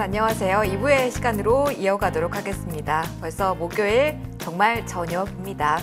안녕하세요. 2부의 시간으로 이어가도록 하겠습니다. 벌써 목요일 정말 저녁입니다.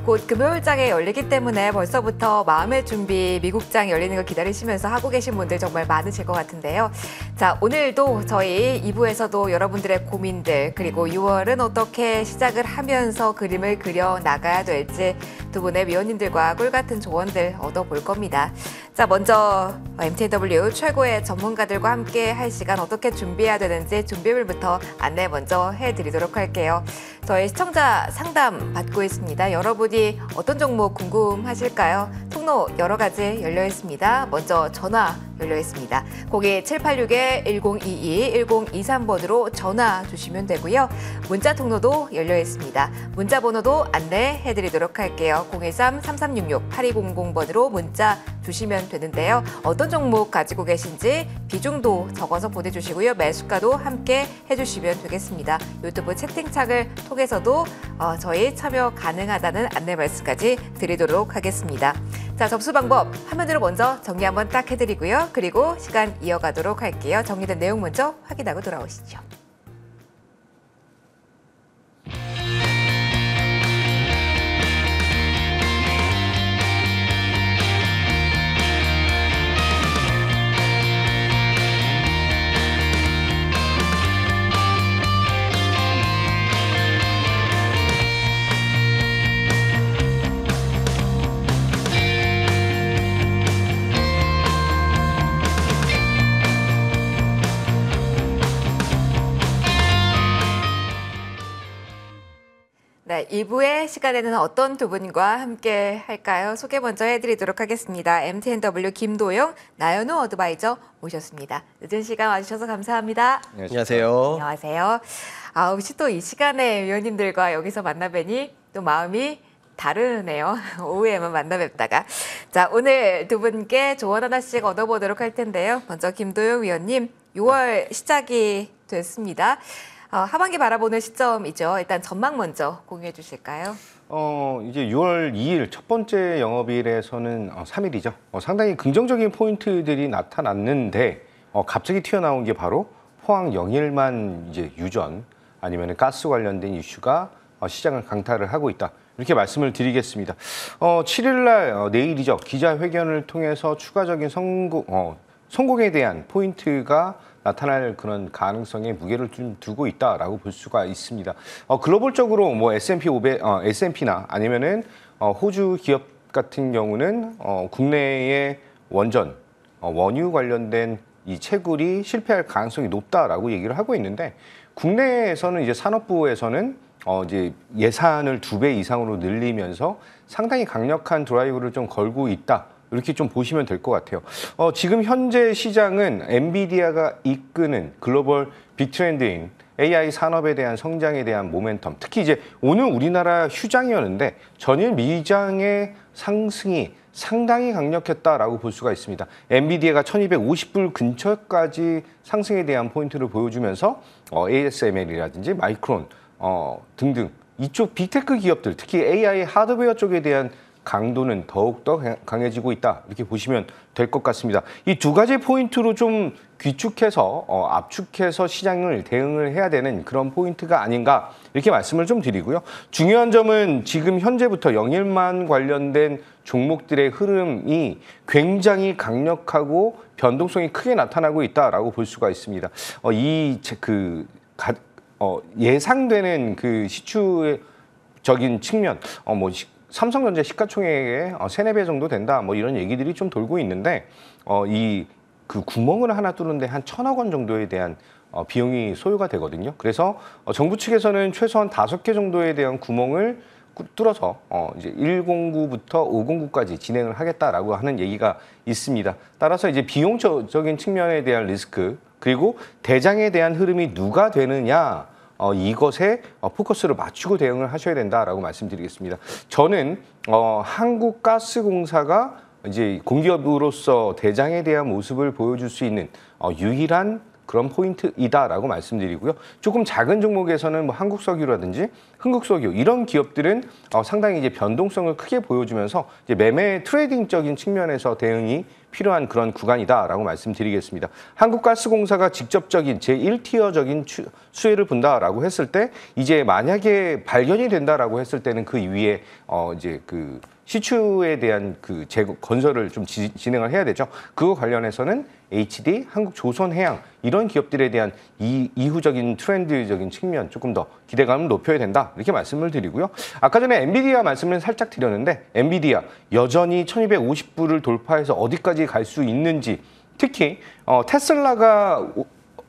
곧 금요일장에 열리기 때문에 벌써부터 마음의 준비 미국장 열리는 걸 기다리시면서 하고 계신 분들 정말 많으실 것 같은데요. 자, 오늘도 저희 2부에서도 여러분들의 고민들 그리고 6월은 어떻게 시작을 하면서 그림을 그려 나가야 될지 두 분의 위원님들과 꿀같은 조언들 얻어볼 겁니다. 자, 먼저 MTNW 최고의 전문가들과 함께 할 시간 어떻게 준비해야 되는지 준비물부터 안내 먼저 해드리도록 할게요. 저희 시청자 상담 받고 있습니다. 여러분이 어떤 종목 궁금하실까요? 통로 여러 가지 열려 있습니다. 먼저 전화 열려 있습니다. 02786-1022, 1023번으로 전화 주시면 되고요. 문자 통로도 열려 있습니다. 문자 번호도 안내해 드리도록 할게요. 013-3366-8200번으로 문자 주시면 되는데요. 어떤 종목 가지고 계신지 비중도 적어서 보내주시고요. 매수가도 함께 해주시면 되겠습니다. 유튜브 채팅창을 통해서도 저희 참여 가능하다는 안내 말씀까지 드리도록 하겠습니다. 자, 접수 방법 화면으로 먼저 정리 한번 딱 해드리고요. 그리고 시간 이어가도록 할게요. 정리된 내용 먼저 확인하고 돌아오시죠. 네, 2부의 시간에는 어떤 두 분과 함께 할까요? 소개 먼저 해드리도록 하겠습니다. MTNW 김도영, 나연우 어드바이저 모셨습니다. 늦은 시간 와주셔서 감사합니다. 안녕하세요. 안녕하세요. 혹시 또 이 시간에 위원님들과 여기서 만나 뵈니 또 마음이 다르네요. 오후에만 만나 뵙다가. 자, 오늘 두 분께 조언 하나씩 얻어보도록 할 텐데요. 먼저 김도영 위원님, 6월 시작이 됐습니다. 하반기 바라보는 시점이죠. 일단 전망 먼저 공유해 주실까요? 이제 6월 2일 첫 번째 영업일에서는 3일이죠. 상당히 긍정적인 포인트들이 나타났는데 갑자기 튀어나온 게 바로 포항 영일만 이제 유전 아니면 가스 관련된 이슈가 시장을 강타를 하고 있다. 이렇게 말씀을 드리겠습니다. 7일 날 내일이죠. 기자회견을 통해서 추가적인 성공에 대한 포인트가 나타날 그런 가능성에 무게를 좀 두고 있다라고 볼 수가 있습니다. 글로벌적으로 뭐 S&P 500, S&P나 아니면은 호주 기업 같은 경우는 국내의 원전, 원유 관련된 이 채굴이 실패할 가능성이 높다라고 얘기를 하고 있는데 국내에서는 이제 산업부에서는 이제 예산을 2배 이상으로 늘리면서 상당히 강력한 드라이브를 좀 걸고 있다. 이렇게 좀 보시면 될 것 같아요. 지금 현재 시장은 엔비디아가 이끄는 글로벌 빅트렌드인 AI 산업에 대한 성장에 대한 모멘텀, 특히 이제 오늘 우리나라 휴장이었는데 전일 미장의 상승이 상당히 강력했다라고 볼 수가 있습니다. 엔비디아가 1250불 근처까지 상승에 대한 포인트를 보여주면서 ASML이라든지 마이크론 등등 이쪽 빅테크 기업들, 특히 AI 하드웨어 쪽에 대한 강도는 더욱더 강해지고 있다. 이렇게 보시면 될 것 같습니다. 이 두 가지 포인트로 좀 귀축해서 압축해서 시장을 대응을 해야 되는 그런 포인트가 아닌가 이렇게 말씀을 좀 드리고요. 중요한 점은 지금 현재부터 영일만 관련된 종목들의 흐름이 굉장히 강력하고 변동성이 크게 나타나고 있다라고 볼 수가 있습니다. 예상되는 그 시추적인 측면, 삼성전자 시가총액의 3-4배 정도 된다. 뭐 이런 얘기들이 좀 돌고 있는데 그 구멍을 하나 뚫는데 한 1,000억 원 정도에 대한 비용이 소요가 되거든요. 그래서 정부 측에서는 최소한 5개 정도에 대한 구멍을 뚫어서 이제 109부터 509까지 진행을 하겠다라고 하는 얘기가 있습니다. 따라서 이제 비용적인 측면에 대한 리스크 그리고 대장에 대한 흐름이 누가 되느냐 이것에 포커스를 맞추고 대응을 하셔야 된다라고 말씀드리겠습니다. 저는 한국가스공사가 이제 공기업으로서 대장에 대한 모습을 보여줄 수 있는 유일한 그런 포인트이다라고 말씀드리고요. 조금 작은 종목에서는 뭐 한국석유라든지 흥국석유 이런 기업들은 상당히 이제 변동성을 크게 보여주면서 이제 매매 트레이딩적인 측면에서 대응이 필요한 그런 구간이다라고 말씀드리겠습니다. 한국가스공사가 직접적인 제1티어적인 수혜를 본다라고 했을 때 이제 만약에 발견이 된다라고 했을 때는 그 이후에 이제 그 시추에 대한 그 건설을 좀 진행을 해야 되죠. 그거 관련해서는 HD, 한국조선해양 이런 기업들에 대한 이후적인 트렌드적인 측면 조금 더 기대감을 높여야 된다 이렇게 말씀을 드리고요. 아까 전에 엔비디아 말씀을 살짝 드렸는데 엔비디아 여전히 1250불을 돌파해서 어디까지 갈 수 있는지 특히 테슬라가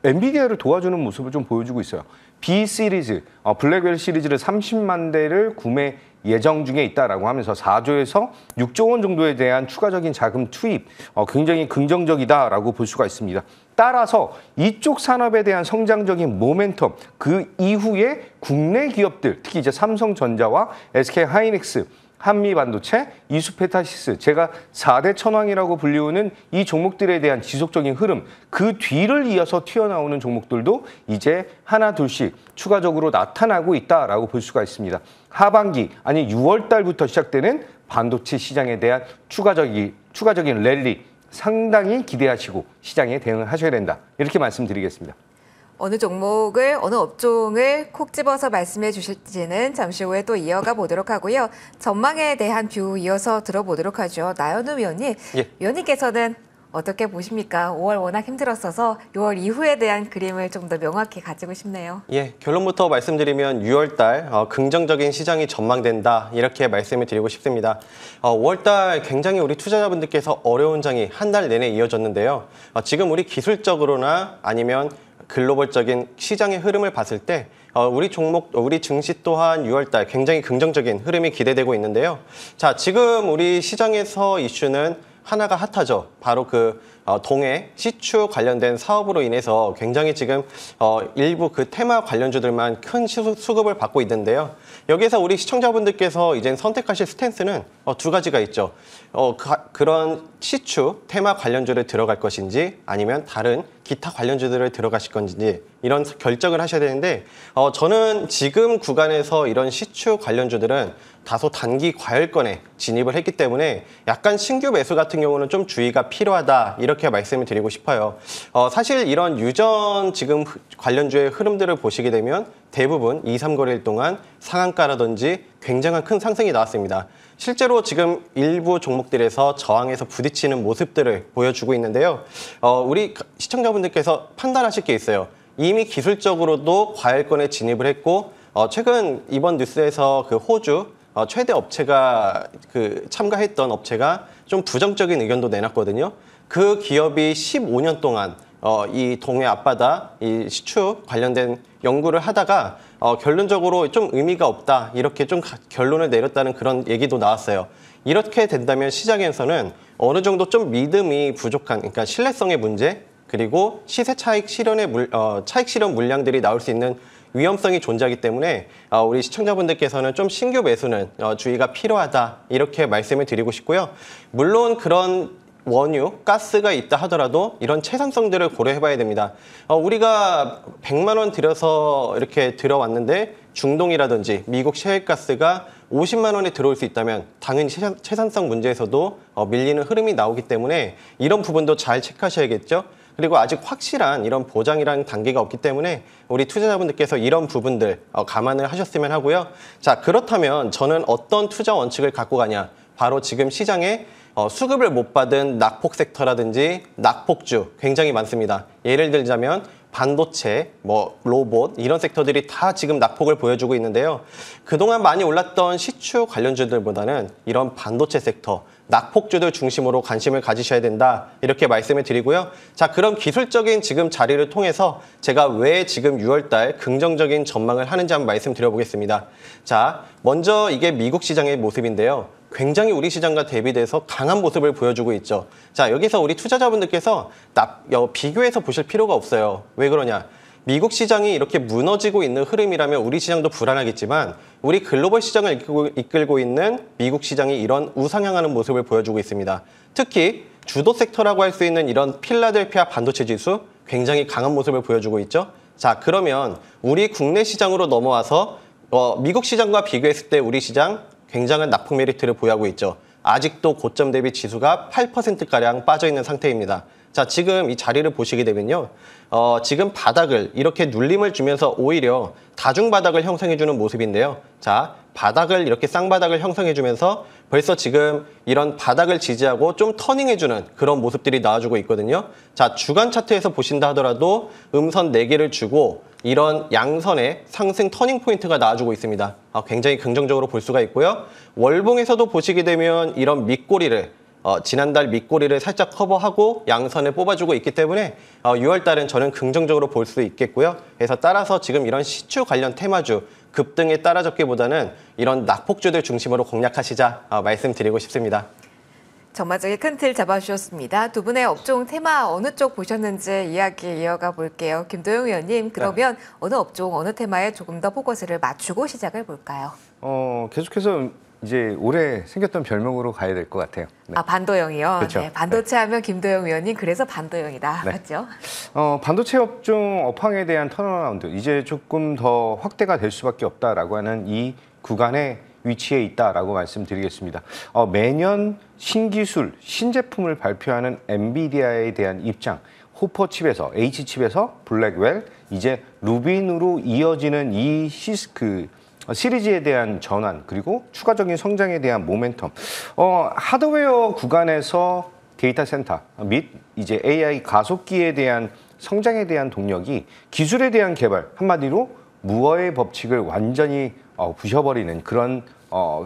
엔비디아를 도와주는 모습을 좀 보여주고 있어요. B 시리즈, 블랙웰 시리즈를 30만 대를 구매 예정 중에 있다라고 하면서 4조에서 6조 원 정도에 대한 추가적인 자금 투입 굉장히 긍정적이다라고 볼 수가 있습니다. 따라서 이쪽 산업에 대한 성장적인 모멘텀 그 이후에 국내 기업들 특히 이제 삼성전자와 SK하이닉스 한미반도체, 이수페타시스, 제가 4대 천왕이라고 불리우는 이 종목들에 대한 지속적인 흐름, 그 뒤를 이어서 튀어나오는 종목들도 이제 하나 둘씩 추가적으로 나타나고 있다라고 볼 수가 있습니다. 하반기, 아니 6월 달부터 시작되는 반도체 시장에 대한 추가적인 랠리 상당히 기대하시고 시장에 대응을 하셔야 된다. 이렇게 말씀드리겠습니다. 어느 종목을, 어느 업종을 콕 집어서 말씀해 주실지는 잠시 후에 또 이어가 보도록 하고요. 전망에 대한 뷰 이어서 들어보도록 하죠. 나연우 위원님, 위원님께서는 어떻게 보십니까? 5월 워낙 힘들었어서 6월 이후에 대한 그림을 좀 더 명확히 가지고 싶네요. 예, 결론부터 말씀드리면 6월 달 긍정적인 시장이 전망된다 이렇게 말씀을 드리고 싶습니다. 5월 달 굉장히 우리 투자자분들께서 어려운 장이 한 달 내내 이어졌는데요. 지금 우리 기술적으로나 아니면 글로벌적인 시장의 흐름을 봤을 때 우리 증시 또한 6월 달 굉장히 긍정적인 흐름이 기대되고 있는데요. 자, 지금 우리 시장에서 이슈는 하나가 핫하죠. 바로 그 동해 시추 관련된 사업으로 인해서 굉장히 지금 일부 그 테마 관련주들만 큰 수급을 받고 있는데요. 여기서 우리 시청자분들께서 이제 선택하실 스탠스는 두 가지가 있죠. 그런 시추 테마 관련주를 들어갈 것인지 아니면 다른 기타 관련주들을 들어가실 건지 이런 결정을 하셔야 되는데 저는 지금 구간에서 이런 시추 관련주들은 다소 단기 과열권에 진입을 했기 때문에 약간 신규 매수 같은 경우는 좀 주의가 필요하다 이렇게 말씀을 드리고 싶어요. 사실 이런 유전 지금 관련주의 흐름들을 보시게 되면 대부분 2, 3거래일 동안 상한가라든지 굉장한 큰 상승이 나왔습니다. 실제로 지금 일부 종목들에서 저항에서 부딪히는 모습들을 보여주고 있는데요. 우리 시청자분들께서 판단하실 게 있어요. 이미 기술적으로도 과열권에 진입을 했고 최근 이번 뉴스에서 그 호주 최대 업체가 참가했던 업체가 좀 부정적인 의견도 내놨거든요. 그 기업이 15년 동안 이 동해 앞바다 이 시추 관련된 연구를 하다가 결론적으로 좀 의미가 없다 이렇게 좀 결론을 내렸다는 그런 얘기도 나왔어요. 이렇게 된다면 시장에서는 어느 정도 좀 믿음이 부족한, 그러니까 신뢰성의 문제 그리고 시세 차익 실현 물량들이 나올 수 있는 위험성이 존재하기 때문에 우리 시청자분들께서는 좀 신규 매수는 주의가 필요하다 이렇게 말씀을 드리고 싶고요. 물론 그런 원유, 가스가 있다 하더라도 이런 채상성들을 고려해봐야 됩니다. 우리가 100만 원 들여서 이렇게 들어왔는데 중동이라든지 미국 셰일가스가 50만 원에 들어올 수 있다면 당연히 채산성 문제에서도 밀리는 흐름이 나오기 때문에 이런 부분도 잘 체크하셔야겠죠. 그리고 아직 확실한 이런 보장이라는 단계가 없기 때문에 우리 투자자분들께서 이런 부분들 감안을 하셨으면 하고요. 자, 그렇다면 저는 어떤 투자 원칙을 갖고 가냐. 바로 지금 시장에 수급을 못 받은 낙폭 섹터라든지 낙폭주 굉장히 많습니다. 예를 들자면 반도체, 로봇 이런 섹터들이 다 지금 낙폭을 보여주고 있는데요. 그동안 많이 올랐던 시추 관련주들보다는 이런 반도체 섹터, 낙폭주들 중심으로 관심을 가지셔야 된다 이렇게 말씀을 드리고요. 자, 그럼 기술적인 지금 자리를 통해서 제가 왜 지금 6월달 긍정적인 전망을 하는지 한번 말씀드려보겠습니다. 자, 먼저 이게 미국 시장의 모습인데요. 굉장히 우리 시장과 대비돼서 강한 모습을 보여주고 있죠. 자, 여기서 우리 투자자분들께서 비교해서 보실 필요가 없어요. 왜 그러냐? 미국 시장이 이렇게 무너지고 있는 흐름이라면 우리 시장도 불안하겠지만 우리 글로벌 시장을 이끌고 있는 미국 시장이 이런 우상향하는 모습을 보여주고 있습니다. 특히 주도 섹터라고 할 수 있는 이런 필라델피아 반도체 지수 굉장히 강한 모습을 보여주고 있죠. 자, 그러면 우리 국내 시장으로 넘어와서 미국 시장과 비교했을 때 우리 시장 굉장한 낙폭 메리트를 보유하고 있죠. 아직도 고점 대비 지수가 8%가량 빠져있는 상태입니다. 자, 지금 이 자리를 보시게 되면요. 지금 바닥을 이렇게 눌림을 주면서 오히려 다중 바닥을 형성해주는 모습인데요. 자, 바닥을 이렇게 쌍바닥을 형성해주면서 벌써 지금 이런 바닥을 지지하고 좀 터닝해주는 그런 모습들이 나와주고 있거든요. 자, 주간 차트에서 보신다 하더라도 음선 4개를 주고 이런 양선의 상승 터닝 포인트가 나와주고 있습니다. 굉장히 긍정적으로 볼 수가 있고요. 월봉에서도 보시게 되면 이런 밑꼬리를 지난달 밑꼬리를 살짝 커버하고 양선을 뽑아주고 있기 때문에 6월 달은 저는 긍정적으로 볼 수 있겠고요. 그래서 따라서 지금 이런 시추 관련 테마주 급등에 따라잡기보다는 이런 낙폭주들 중심으로 공략하시자 말씀드리고 싶습니다. 전반적인 큰 틀 잡아주셨습니다. 두 분의 업종 테마 어느 쪽 보셨는지 이야기 이어가 볼게요. 김도영 의원님, 그러면 어느 업종, 어느 테마에 조금 더 포커스를 맞추고 시작을 볼까요? 계속해서 이제 올해 생겼던 별명으로 가야 될 것 같아요. 네. 반도영이요? 그렇죠. 네, 반도체 하면 김도영 의원님, 그래서 반도영이다. 네. 맞죠? 반도체 업종 업황에 대한 턴어라운드, 이제 조금 더 확대가 될 수밖에 없다라고 하는 이 구간에 위치해 있다라고 말씀드리겠습니다. 매년 신기술, 신제품을 발표하는 엔비디아에 대한 입장, 호퍼칩에서, H칩에서 블랙웰, 이제 루빈으로 이어지는 이 시리즈에 대한 전환, 그리고 추가적인 성장에 대한 모멘텀. 하드웨어 구간에서 데이터 센터 및 이제 AI 가속기에 대한 성장에 대한 동력이 기술에 대한 개발, 한마디로 무어의 법칙을 완전히 부셔버리는 그런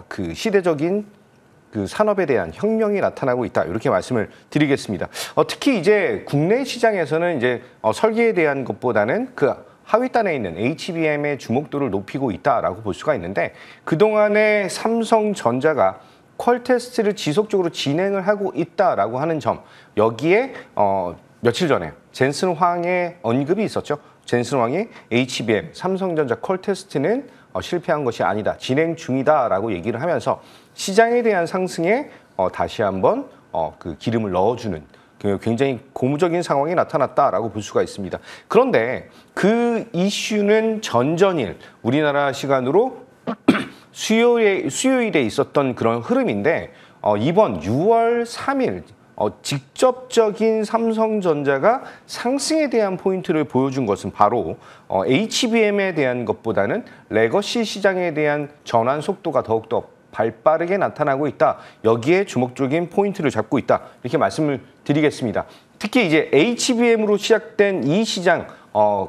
그 시대적인 그 산업에 대한 혁명이 나타나고 있다, 이렇게 말씀을 드리겠습니다. 특히 이제 국내 시장에서는 이제 설계에 대한 것보다는 그 하위단에 있는 HBM의 주목도를 높이고 있다라고 볼 수가 있는데, 그동안에 삼성전자가 퀄 테스트를 지속적으로 진행을 하고 있다라고 하는 점, 여기에 며칠 전에 젠슨 황의 언급이 있었죠. 젠슨 황이 HBM, 삼성전자 퀄 테스트는 실패한 것이 아니다, 진행 중이다라고 얘기를 하면서 시장에 대한 상승에 다시 한번 그 기름을 넣어주는 굉장히 고무적인 상황이 나타났다라고 볼 수가 있습니다. 그런데 그 이슈는 전전일, 우리나라 시간으로 수요일에 있었던 그런 흐름인데, 이번 6월 3일 직접적인 삼성전자가 상승에 대한 포인트를 보여준 것은 바로 HBM에 대한 것보다는 레거시 시장에 대한 전환 속도가 더욱더 발빠르게 나타나고 있다. 여기에 주목적인 포인트를 잡고 있다, 이렇게 말씀을 드리겠습니다. 특히 이제 HBM으로 시작된 이 시장,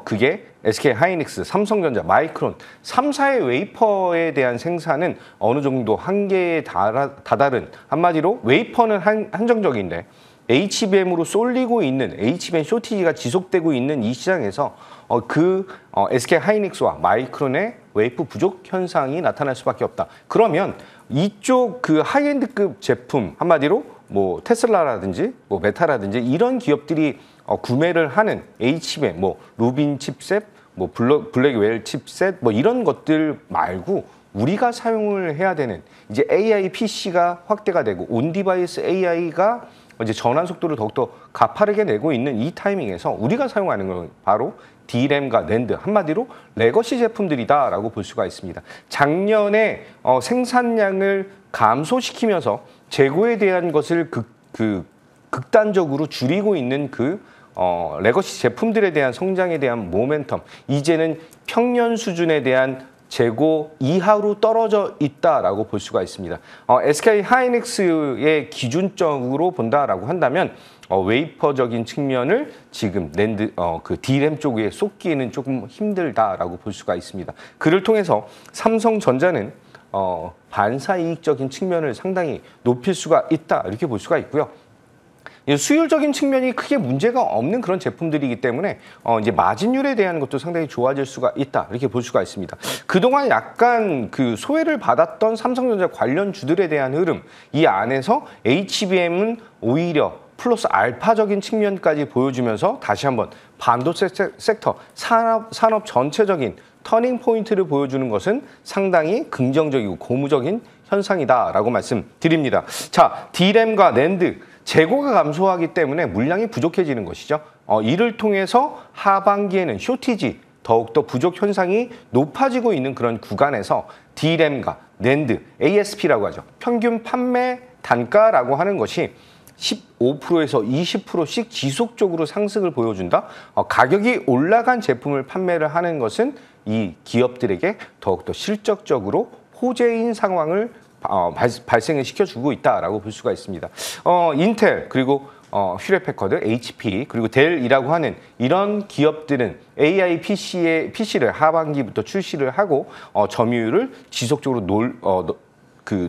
그게 SK하이닉스, 삼성전자, 마이크론 3사의 웨이퍼에 대한 생산은 어느 정도 한계에 다다른, 한마디로 웨이퍼는 한정적인데 HBM으로 쏠리고 있는, HBM 쇼티지가 지속되고 있는 이 시장에서 SK하이닉스와 마이크론의 웨이프 부족 현상이 나타날 수밖에 없다. 그러면 이쪽 그 하이엔드급 제품, 한마디로 뭐 테슬라라든지 뭐 메타라든지 이런 기업들이 구매를 하는 HBM, 뭐 루빈 칩셋, 뭐 블랙웰 칩셋, 뭐 이런 것들 말고 우리가 사용을 해야 되는, 이제 AI PC가 확대가 되고 온 디바이스 AI가 이제 전환 속도를 더욱더 가파르게 내고 있는 이 타이밍에서 우리가 사용하는 건 바로 D램과 낸드, 한마디로 레거시 제품들이다라고 볼 수가 있습니다. 작년에 생산량을 감소시키면서 재고에 대한 것을 극단적으로 줄이고 있는 레거시 제품들에 대한 성장에 대한 모멘텀, 이제는 평년 수준에 대한 재고 이하로 떨어져 있다라고 볼 수가 있습니다. SK하이닉스의 기준적으로 본다라고 한다면 웨이퍼적인 측면을 지금 낸드 그 D램 쪽에 쏟기에는 조금 힘들다라고 볼 수가 있습니다. 그를 통해서 삼성전자는 반사이익적인 측면을 상당히 높일 수가 있다, 이렇게 볼 수가 있고요. 수율적인 측면이 크게 문제가 없는 그런 제품들이기 때문에 이제 마진율에 대한 것도 상당히 좋아질 수가 있다, 이렇게 볼 수가 있습니다. 그동안 약간 그 소외를 받았던 삼성전자 관련 주들에 대한 흐름, 이 안에서 HBM은 오히려 플러스 알파적인 측면까지 보여주면서 다시 한번 반도체 섹터, 산업 전체적인 터닝 포인트를 보여주는 것은 상당히 긍정적이고 고무적인 현상이다라고 말씀드립니다. 자, D램과 낸드. 재고가 감소하기 때문에 물량이 부족해지는 것이죠. 이를 통해서 하반기에는 쇼티지, 더욱더 부족 현상이 높아지고 있는 그런 구간에서 D램과 낸드, ASP라고 하죠. 평균 판매 단가라고 하는 것이 15%에서 20%씩 지속적으로 상승을 보여준다. 가격이 올라간 제품을 판매를 하는 것은 이 기업들에게 더욱더 실적적으로 호재인 상황을 발생을 시켜주고 있다라고 볼 수가 있습니다. 인텔 그리고 휴레패커드, HP 그리고 델이라고 하는 이런 기업들은 AI PC를 하반기부터 출시를 하고 점유율을 지속적으로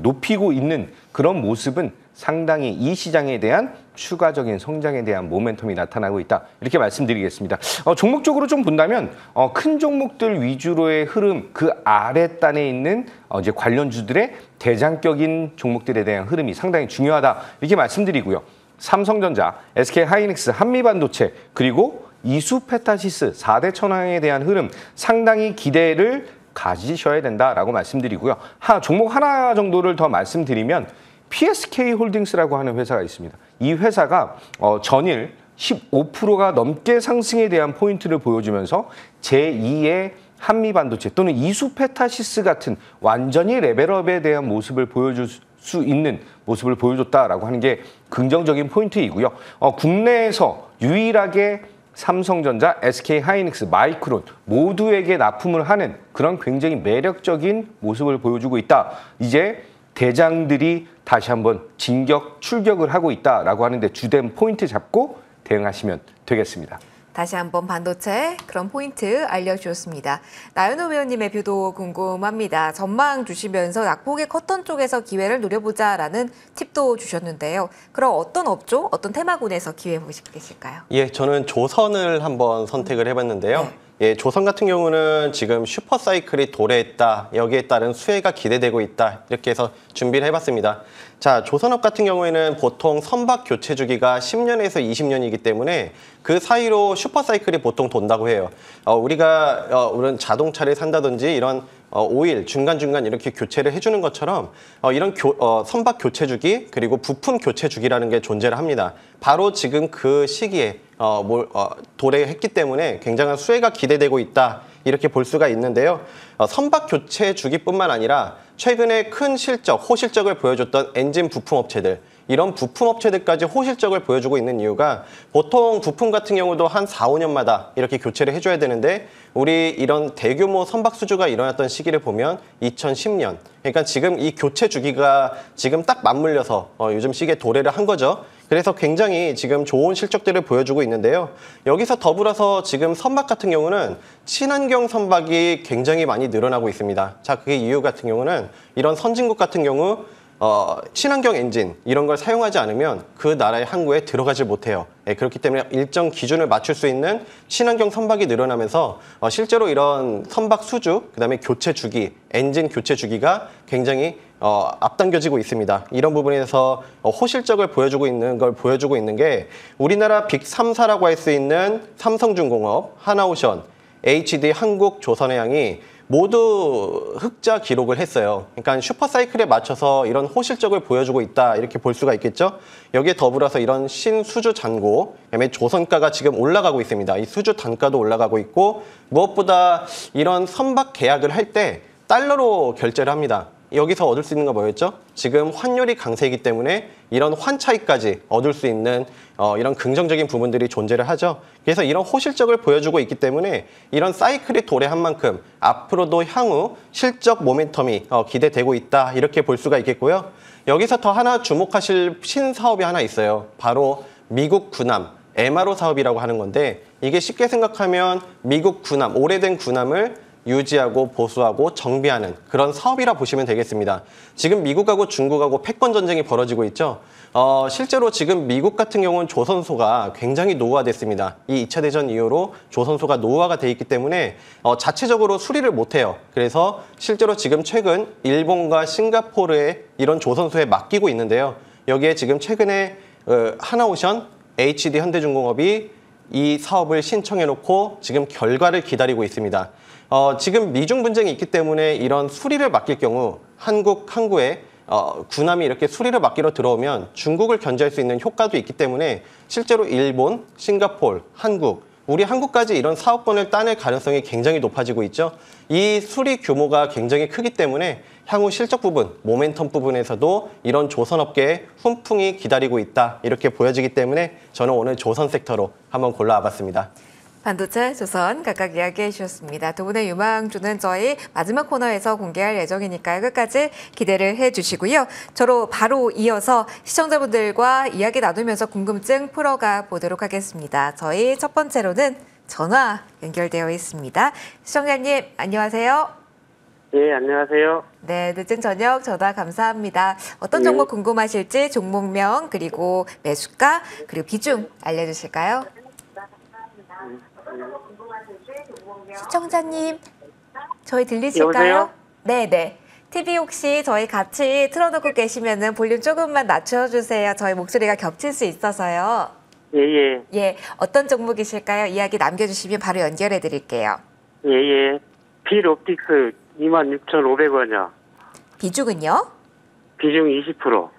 높이고 있는 그런 모습은 상당히 이 시장에 대한 추가적인 성장에 대한 모멘텀이 나타나고 있다. 이렇게 말씀드리겠습니다. 종목적으로 좀 본다면 큰 종목들 위주로의 흐름, 그 아랫단에 있는 이제 관련주들의 대장격인 종목들에 대한 흐름이 상당히 중요하다. 이렇게 말씀드리고요. 삼성전자, SK하이닉스, 한미반도체 그리고 이수페타시스 4대 천왕에 대한 흐름 상당히 기대를 가지셔야 된다라고 말씀드리고요. 종목 하나 정도를 더 말씀드리면 PSK홀딩스라고 하는 회사가 있습니다. 이 회사가 전일 15%가 넘게 상승에 대한 포인트를 보여주면서 제2의 한미반도체 또는 이수페타시스 같은 완전히 레벨업에 대한 모습을 보여줄 수 있는 모습을 보여줬다라고 하는 게 긍정적인 포인트이고요. 국내에서 유일하게 삼성전자, SK하이닉스, 마이크론 모두에게 납품을 하는 그런 굉장히 매력적인 모습을 보여주고 있다. 이제 대장들이 다시 한번 진격, 출격을 하고 있다라고 하는데 주된 포인트 잡고 대응하시면 되겠습니다. 다시 한번 반도체 그런 포인트 알려주셨습니다. 나연호 위원님의 뷰도 궁금합니다. 전망 주시면서 낙폭의 커튼 쪽에서 기회를 노려보자라는 팁도 주셨는데요. 그럼 어떤 업종, 어떤 테마군에서 기회 보시고 계실까요? 예, 저는 조선을 한번 선택을 해봤는데요. 네. 예, 조선 같은 경우는 지금 슈퍼사이클이 도래했다. 여기에 따른 수혜가 기대되고 있다. 이렇게 해서 준비를 해봤습니다. 자, 조선업 같은 경우에는 보통 선박 교체 주기가 10년에서 20년이기 때문에 그 사이로 슈퍼사이클이 보통 돈다고 해요. 우리가 자동차를 산다든지 이런 오일 중간중간 이렇게 교체를 해주는 것처럼 이런 선박 교체 주기 그리고 부품 교체 주기라는 게 존재를 합니다. 바로 지금 그 시기에 도래했기 때문에 굉장한 수혜가 기대되고 있다. 이렇게 볼 수가 있는데요. 선박 교체 주기뿐만 아니라 최근에 큰 실적, 호실적을 보여줬던 엔진 부품 업체들, 이런 부품 업체들까지 호실적을 보여주고 있는 이유가 보통 부품 같은 경우도 한 4, 5년마다 이렇게 교체를 해줘야 되는데 우리 이런 대규모 선박 수주가 일어났던 시기를 보면 2010년, 그러니까 지금 이 교체 주기가 지금 딱 맞물려서 요즘 시기에 도래를 한 거죠. 그래서 굉장히 지금 좋은 실적들을 보여주고 있는데요. 여기서 더불어서 지금 선박 같은 경우는 친환경 선박이 굉장히 많이 늘어나고 있습니다. 자, 그게 이유 같은 경우는 이런 선진국 같은 경우 친환경 엔진 이런 걸 사용하지 않으면 그 나라의 항구에 들어가지 못해요. 그렇기 때문에 일정 기준을 맞출 수 있는 친환경 선박이 늘어나면서 실제로 이런 선박 수주, 그다음에 교체 주기, 엔진 교체 주기가 굉장히 앞당겨지고 있습니다. 이런 부분에서 호실적을 보여주고 있는 게 우리나라 빅 3사라고 할 수 있는 삼성중공업, 하나오션, HD 한국조선해양이 모두 흑자 기록을 했어요. 그러니까 슈퍼사이클에 맞춰서 이런 호실적을 보여주고 있다 이렇게 볼 수가 있겠죠. 여기에 더불어서 이런 신수주 잔고, 그다음에 조선가가 지금 올라가고 있습니다. 이 수주 단가도 올라가고 있고 무엇보다 이런 선박 계약을 할 때 달러로 결제를 합니다. 여기서 얻을 수 있는 거 뭐였죠? 지금 환율이 강세이기 때문에 이런 환 차익까지 얻을 수 있는 이런 긍정적인 부분들이 존재를 하죠. 그래서 이런 호실적을 보여주고 있기 때문에 이런 사이클이 도래한 만큼 앞으로도 향후 실적 모멘텀이 기대되고 있다 이렇게 볼 수가 있겠고요. 여기서 더 하나 주목하실 신사업이 하나 있어요. 바로 미국 군함 MRO 사업이라고 하는 건데 이게 쉽게 생각하면 미국 군함, 오래된 군함을 유지하고 보수하고 정비하는 그런 사업이라 보시면 되겠습니다. 지금 미국하고 중국하고 패권 전쟁이 벌어지고 있죠. 실제로 지금 미국 같은 경우는 조선소가 굉장히 노후화됐습니다. 이 2차 대전 이후로 조선소가 노후화가 돼 있기 때문에 자체적으로 수리를 못해요. 그래서 실제로 지금 최근 일본과 싱가포르에 이런 조선소에 맡기고 있는데요. 여기에 지금 최근에 하나오션, HD 현대중공업이 이 사업을 신청해놓고 지금 결과를 기다리고 있습니다. 지금 미중 분쟁이 있기 때문에 이런 수리를 맡길 경우 한국 항구에 군함이 이렇게 수리를 맡기러 들어오면 중국을 견제할 수 있는 효과도 있기 때문에 실제로 일본, 싱가포르, 한국, 우리 한국까지 이런 사업권을 따낼 가능성이 굉장히 높아지고 있죠. 이 수리 규모가 굉장히 크기 때문에 향후 실적 부분, 모멘텀 부분에서도 이런 조선업계의 훈풍이 기다리고 있다 이렇게 보여지기 때문에 저는 오늘 조선 섹터로 한번 골라와봤습니다. 반도체, 조선 각각 이야기해 주셨습니다. 두 분의 유망주는 저희 마지막 코너에서 공개할 예정이니까요. 끝까지 기대를 해주시고요. 저로 바로 이어서 시청자분들과 이야기 나누면서 궁금증 풀어가 보도록 하겠습니다. 저희 첫 번째로는 전화 연결되어 있습니다. 시청자님 안녕하세요. 예, 안녕하세요. 네, 늦은 저녁 전화 감사합니다. 어떤 종목 궁금하실지 종목명 그리고 매수가 그리고 비중 알려주실까요? 시청자님, 저희 들리실까요? 여보세요? 네네. TV 혹시 저희 같이 틀어놓고 계시면은 볼륨 조금만 낮춰주세요. 저희 목소리가 겹칠 수 있어서요. 예, 예. 예, 어떤 종목이실까요? 이야기 남겨주시면 바로 연결해 드릴게요. 예, 예. 필 옵틱스 26,500원이요. 비중은요? 비중 20%.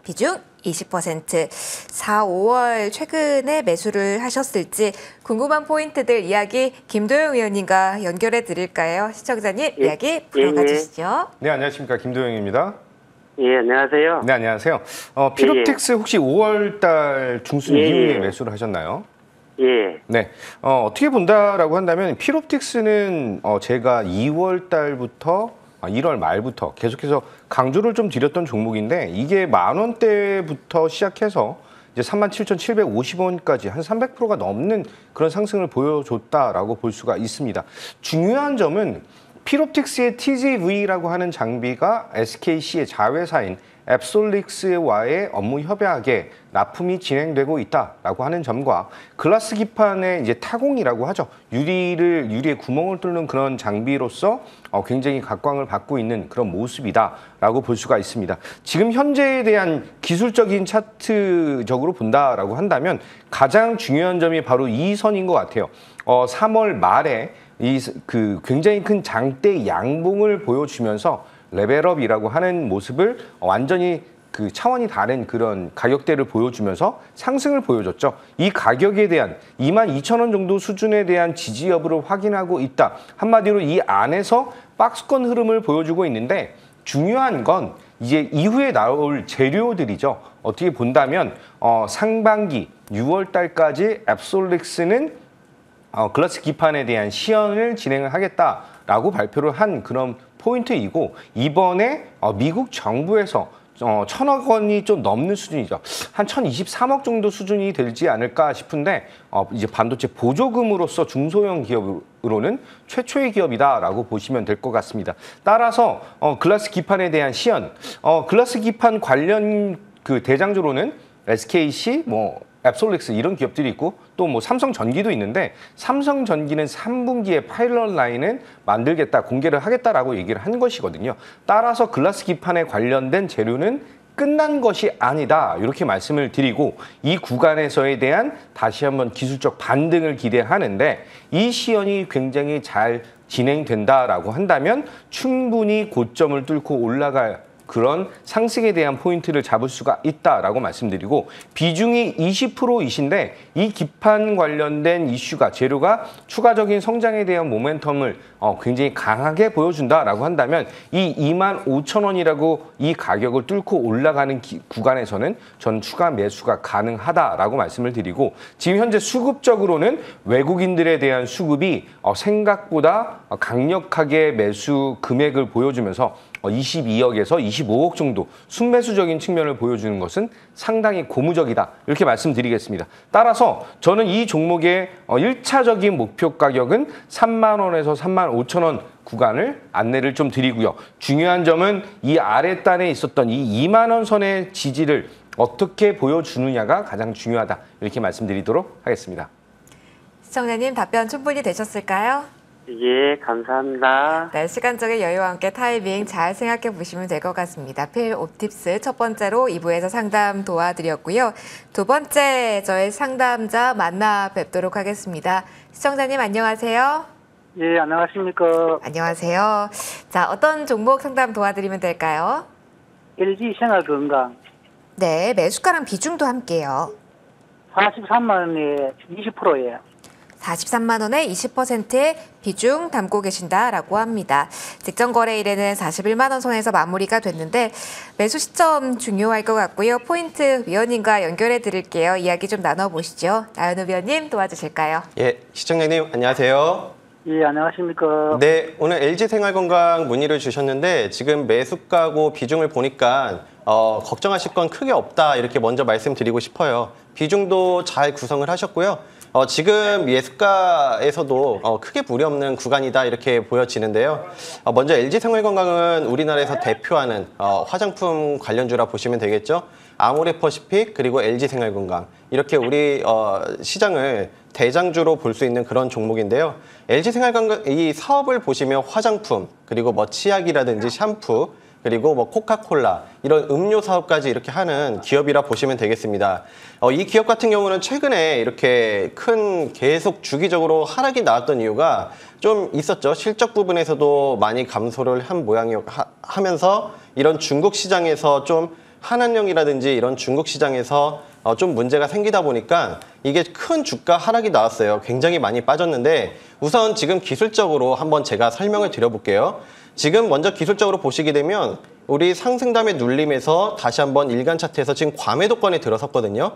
비중 20%. 4, 5월 최근에 매수를 하셨을지 궁금한 포인트들 이야기 김도영 의원님과 연결해 드릴까요? 시청자님 예. 이야기 풀어가 예, 예. 주시죠. 네, 안녕하십니까. 김도영입니다. 예, 안녕하세요. 네, 안녕하세요. 필옵틱스 혹시 5월 달 중순 예, 이후에 예. 매수를 하셨나요? 예. 네. 어떻게 본다라고 한다면 필옵틱스는 제가 2월 달부터 1월 말부터 계속해서 강조를 좀 드렸던 종목인데 이게 10,000원대부터 시작해서 이제 37,750원까지 한 300%가 넘는 그런 상승을 보여줬다라고 볼 수가 있습니다. 중요한 점은 필옵틱스의 TGV라고 하는 장비가 SKC의 자회사인 앱솔릭스와의 업무 협약에 납품이 진행되고 있다라고 하는 점과 글라스 기판의 이제 타공이라고 하죠. 유리에 구멍을 뚫는 그런 장비로서 굉장히 각광을 받고 있는 그런 모습이다라고 볼 수가 있습니다. 지금 현재에 대한 기술적인 차트적으로 본다라고 한다면 가장 중요한 점이 바로 이 선인 것 같아요. 3월 말에 굉장히 큰 장대 양봉을 보여주면서 레벨업이라고 하는 모습을 완전히 그 차원이 다른 그런 가격대를 보여주면서 상승을 보여줬죠. 이 가격에 대한 22,000원 정도 수준에 대한 지지 여부를 확인하고 있다. 한마디로 이 안에서 박스권 흐름을 보여주고 있는데 중요한 건 이제 이후에 나올 재료들이죠. 어떻게 본다면 상반기 6월 달까지 앱솔릭스는 글라스 기판에 대한 시연을 진행을 하겠다라고 발표를 한 그런 포인트이고 이번에 미국 정부에서 1,000억 원이 좀 넘는 수준이죠. 한 1,023억 정도 수준이 되지 않을까 싶은데 이제 반도체 보조금으로서 중소형 기업으로는 최초의 기업이다라고 보시면 될 것 같습니다. 따라서 글라스 기판에 대한 시연, 글라스 기판 관련 그 대장주로는 SKC, 앱솔릭스 이런 기업들이 있고 또 삼성전기도 있는데 삼성전기는 3분기에 파일럿 라인을 만들겠다, 공개를 하겠다라고 얘기를 한 것이거든요. 따라서 글라스 기판에 관련된 재료는 끝난 것이 아니다 이렇게 말씀을 드리고 이 구간에서에 대한 다시 한번 기술적 반등을 기대하는데 이 시연이 굉장히 잘 진행된다라고 한다면 충분히 고점을 뚫고 올라갈 그런 상승에 대한 포인트를 잡을 수가 있다라고 말씀드리고 비중이 20%이신데 이 기판 관련된 이슈가 재료가 추가적인 성장에 대한 모멘텀을 굉장히 강하게 보여준다라고 한다면 이 25,000원이라고 이 가격을 뚫고 올라가는 구간에서는 전 추가 매수가 가능하다라고 말씀을 드리고 지금 현재 수급적으로는 외국인들에 대한 수급이 생각보다 강력하게 매수 금액을 보여주면서 22억에서 25억 정도 순매수적인 측면을 보여주는 것은 상당히 고무적이다 이렇게 말씀드리겠습니다. 따라서 저는 이 종목의 1차적인 목표 가격은 3만 원에서 3만 5천 원 구간을 안내를 좀 드리고요. 중요한 점은 이 아랫단에 있었던 이 2만 원 선의 지지를 어떻게 보여주느냐가 가장 중요하다 이렇게 말씀드리도록 하겠습니다. 시청자님 답변 충분히 되셨을까요? 예, 감사합니다. 네, 시간적인 여유와 함께 타이밍 잘 생각해 보시면 될 것 같습니다. 필 옵팁스 첫 번째로 2부에서 상담 도와드렸고요. 두 번째 저희 상담자 만나 뵙도록 하겠습니다. 시청자님 안녕하세요. 예, 안녕하십니까. 안녕하세요. 자, 어떤 종목 상담 도와드리면 될까요? LG 생활건강 네, 매수가랑 비중도 함께요. 43만 원에 20%예요. 43만 원에 20%의 비중 담고 계신다라고 합니다. 직전 거래일에는 41만 원 선에서 마무리가 됐는데 매수 시점 중요할 것 같고요. 포인트 위원님과 연결해 드릴게요. 이야기 좀 나눠보시죠. 나연우 위원님 도와주실까요? 예, 시청자님 안녕하세요. 예, 안녕하십니까. 네, 오늘 LG생활건강 문의를 주셨는데 지금 매수가고 비중을 보니까 걱정하실 건 크게 없다 이렇게 먼저 말씀드리고 싶어요. 비중도 잘 구성을 하셨고요. 지금 예수가에서도 크게 무리 없는 구간이다 이렇게 보여지는데요. 먼저 LG생활건강은 우리나라에서 대표하는 화장품 관련주라 보시면 되겠죠. 아모레퍼시픽 그리고 LG생활건강 이렇게 우리 시장을 대장주로 볼 수 있는 그런 종목인데요. LG생활건강 이 사업을 보시면 화장품 그리고 뭐 치약이라든지 샴푸 그리고 뭐 코카콜라 이런 음료 사업까지 이렇게 하는 기업이라 보시면 되겠습니다. 이 기업 같은 경우는 최근에 이렇게 큰 계속 주기적으로 하락이 나왔던 이유가 좀 있었죠. 실적 부분에서도 많이 감소를 한 모양이면서 이런 중국 시장에서 좀 한한령이라든지 이런 중국 시장에서 좀 문제가 생기다 보니까 이게 큰 주가 하락이 나왔어요. 굉장히 많이 빠졌는데 우선 지금 기술적으로 한번 제가 설명을 드려볼게요. 지금 먼저 기술적으로 보시게 되면 우리 상승담의 눌림에서 다시 한번 일간 차트에서 지금 과매도권에 들어섰거든요.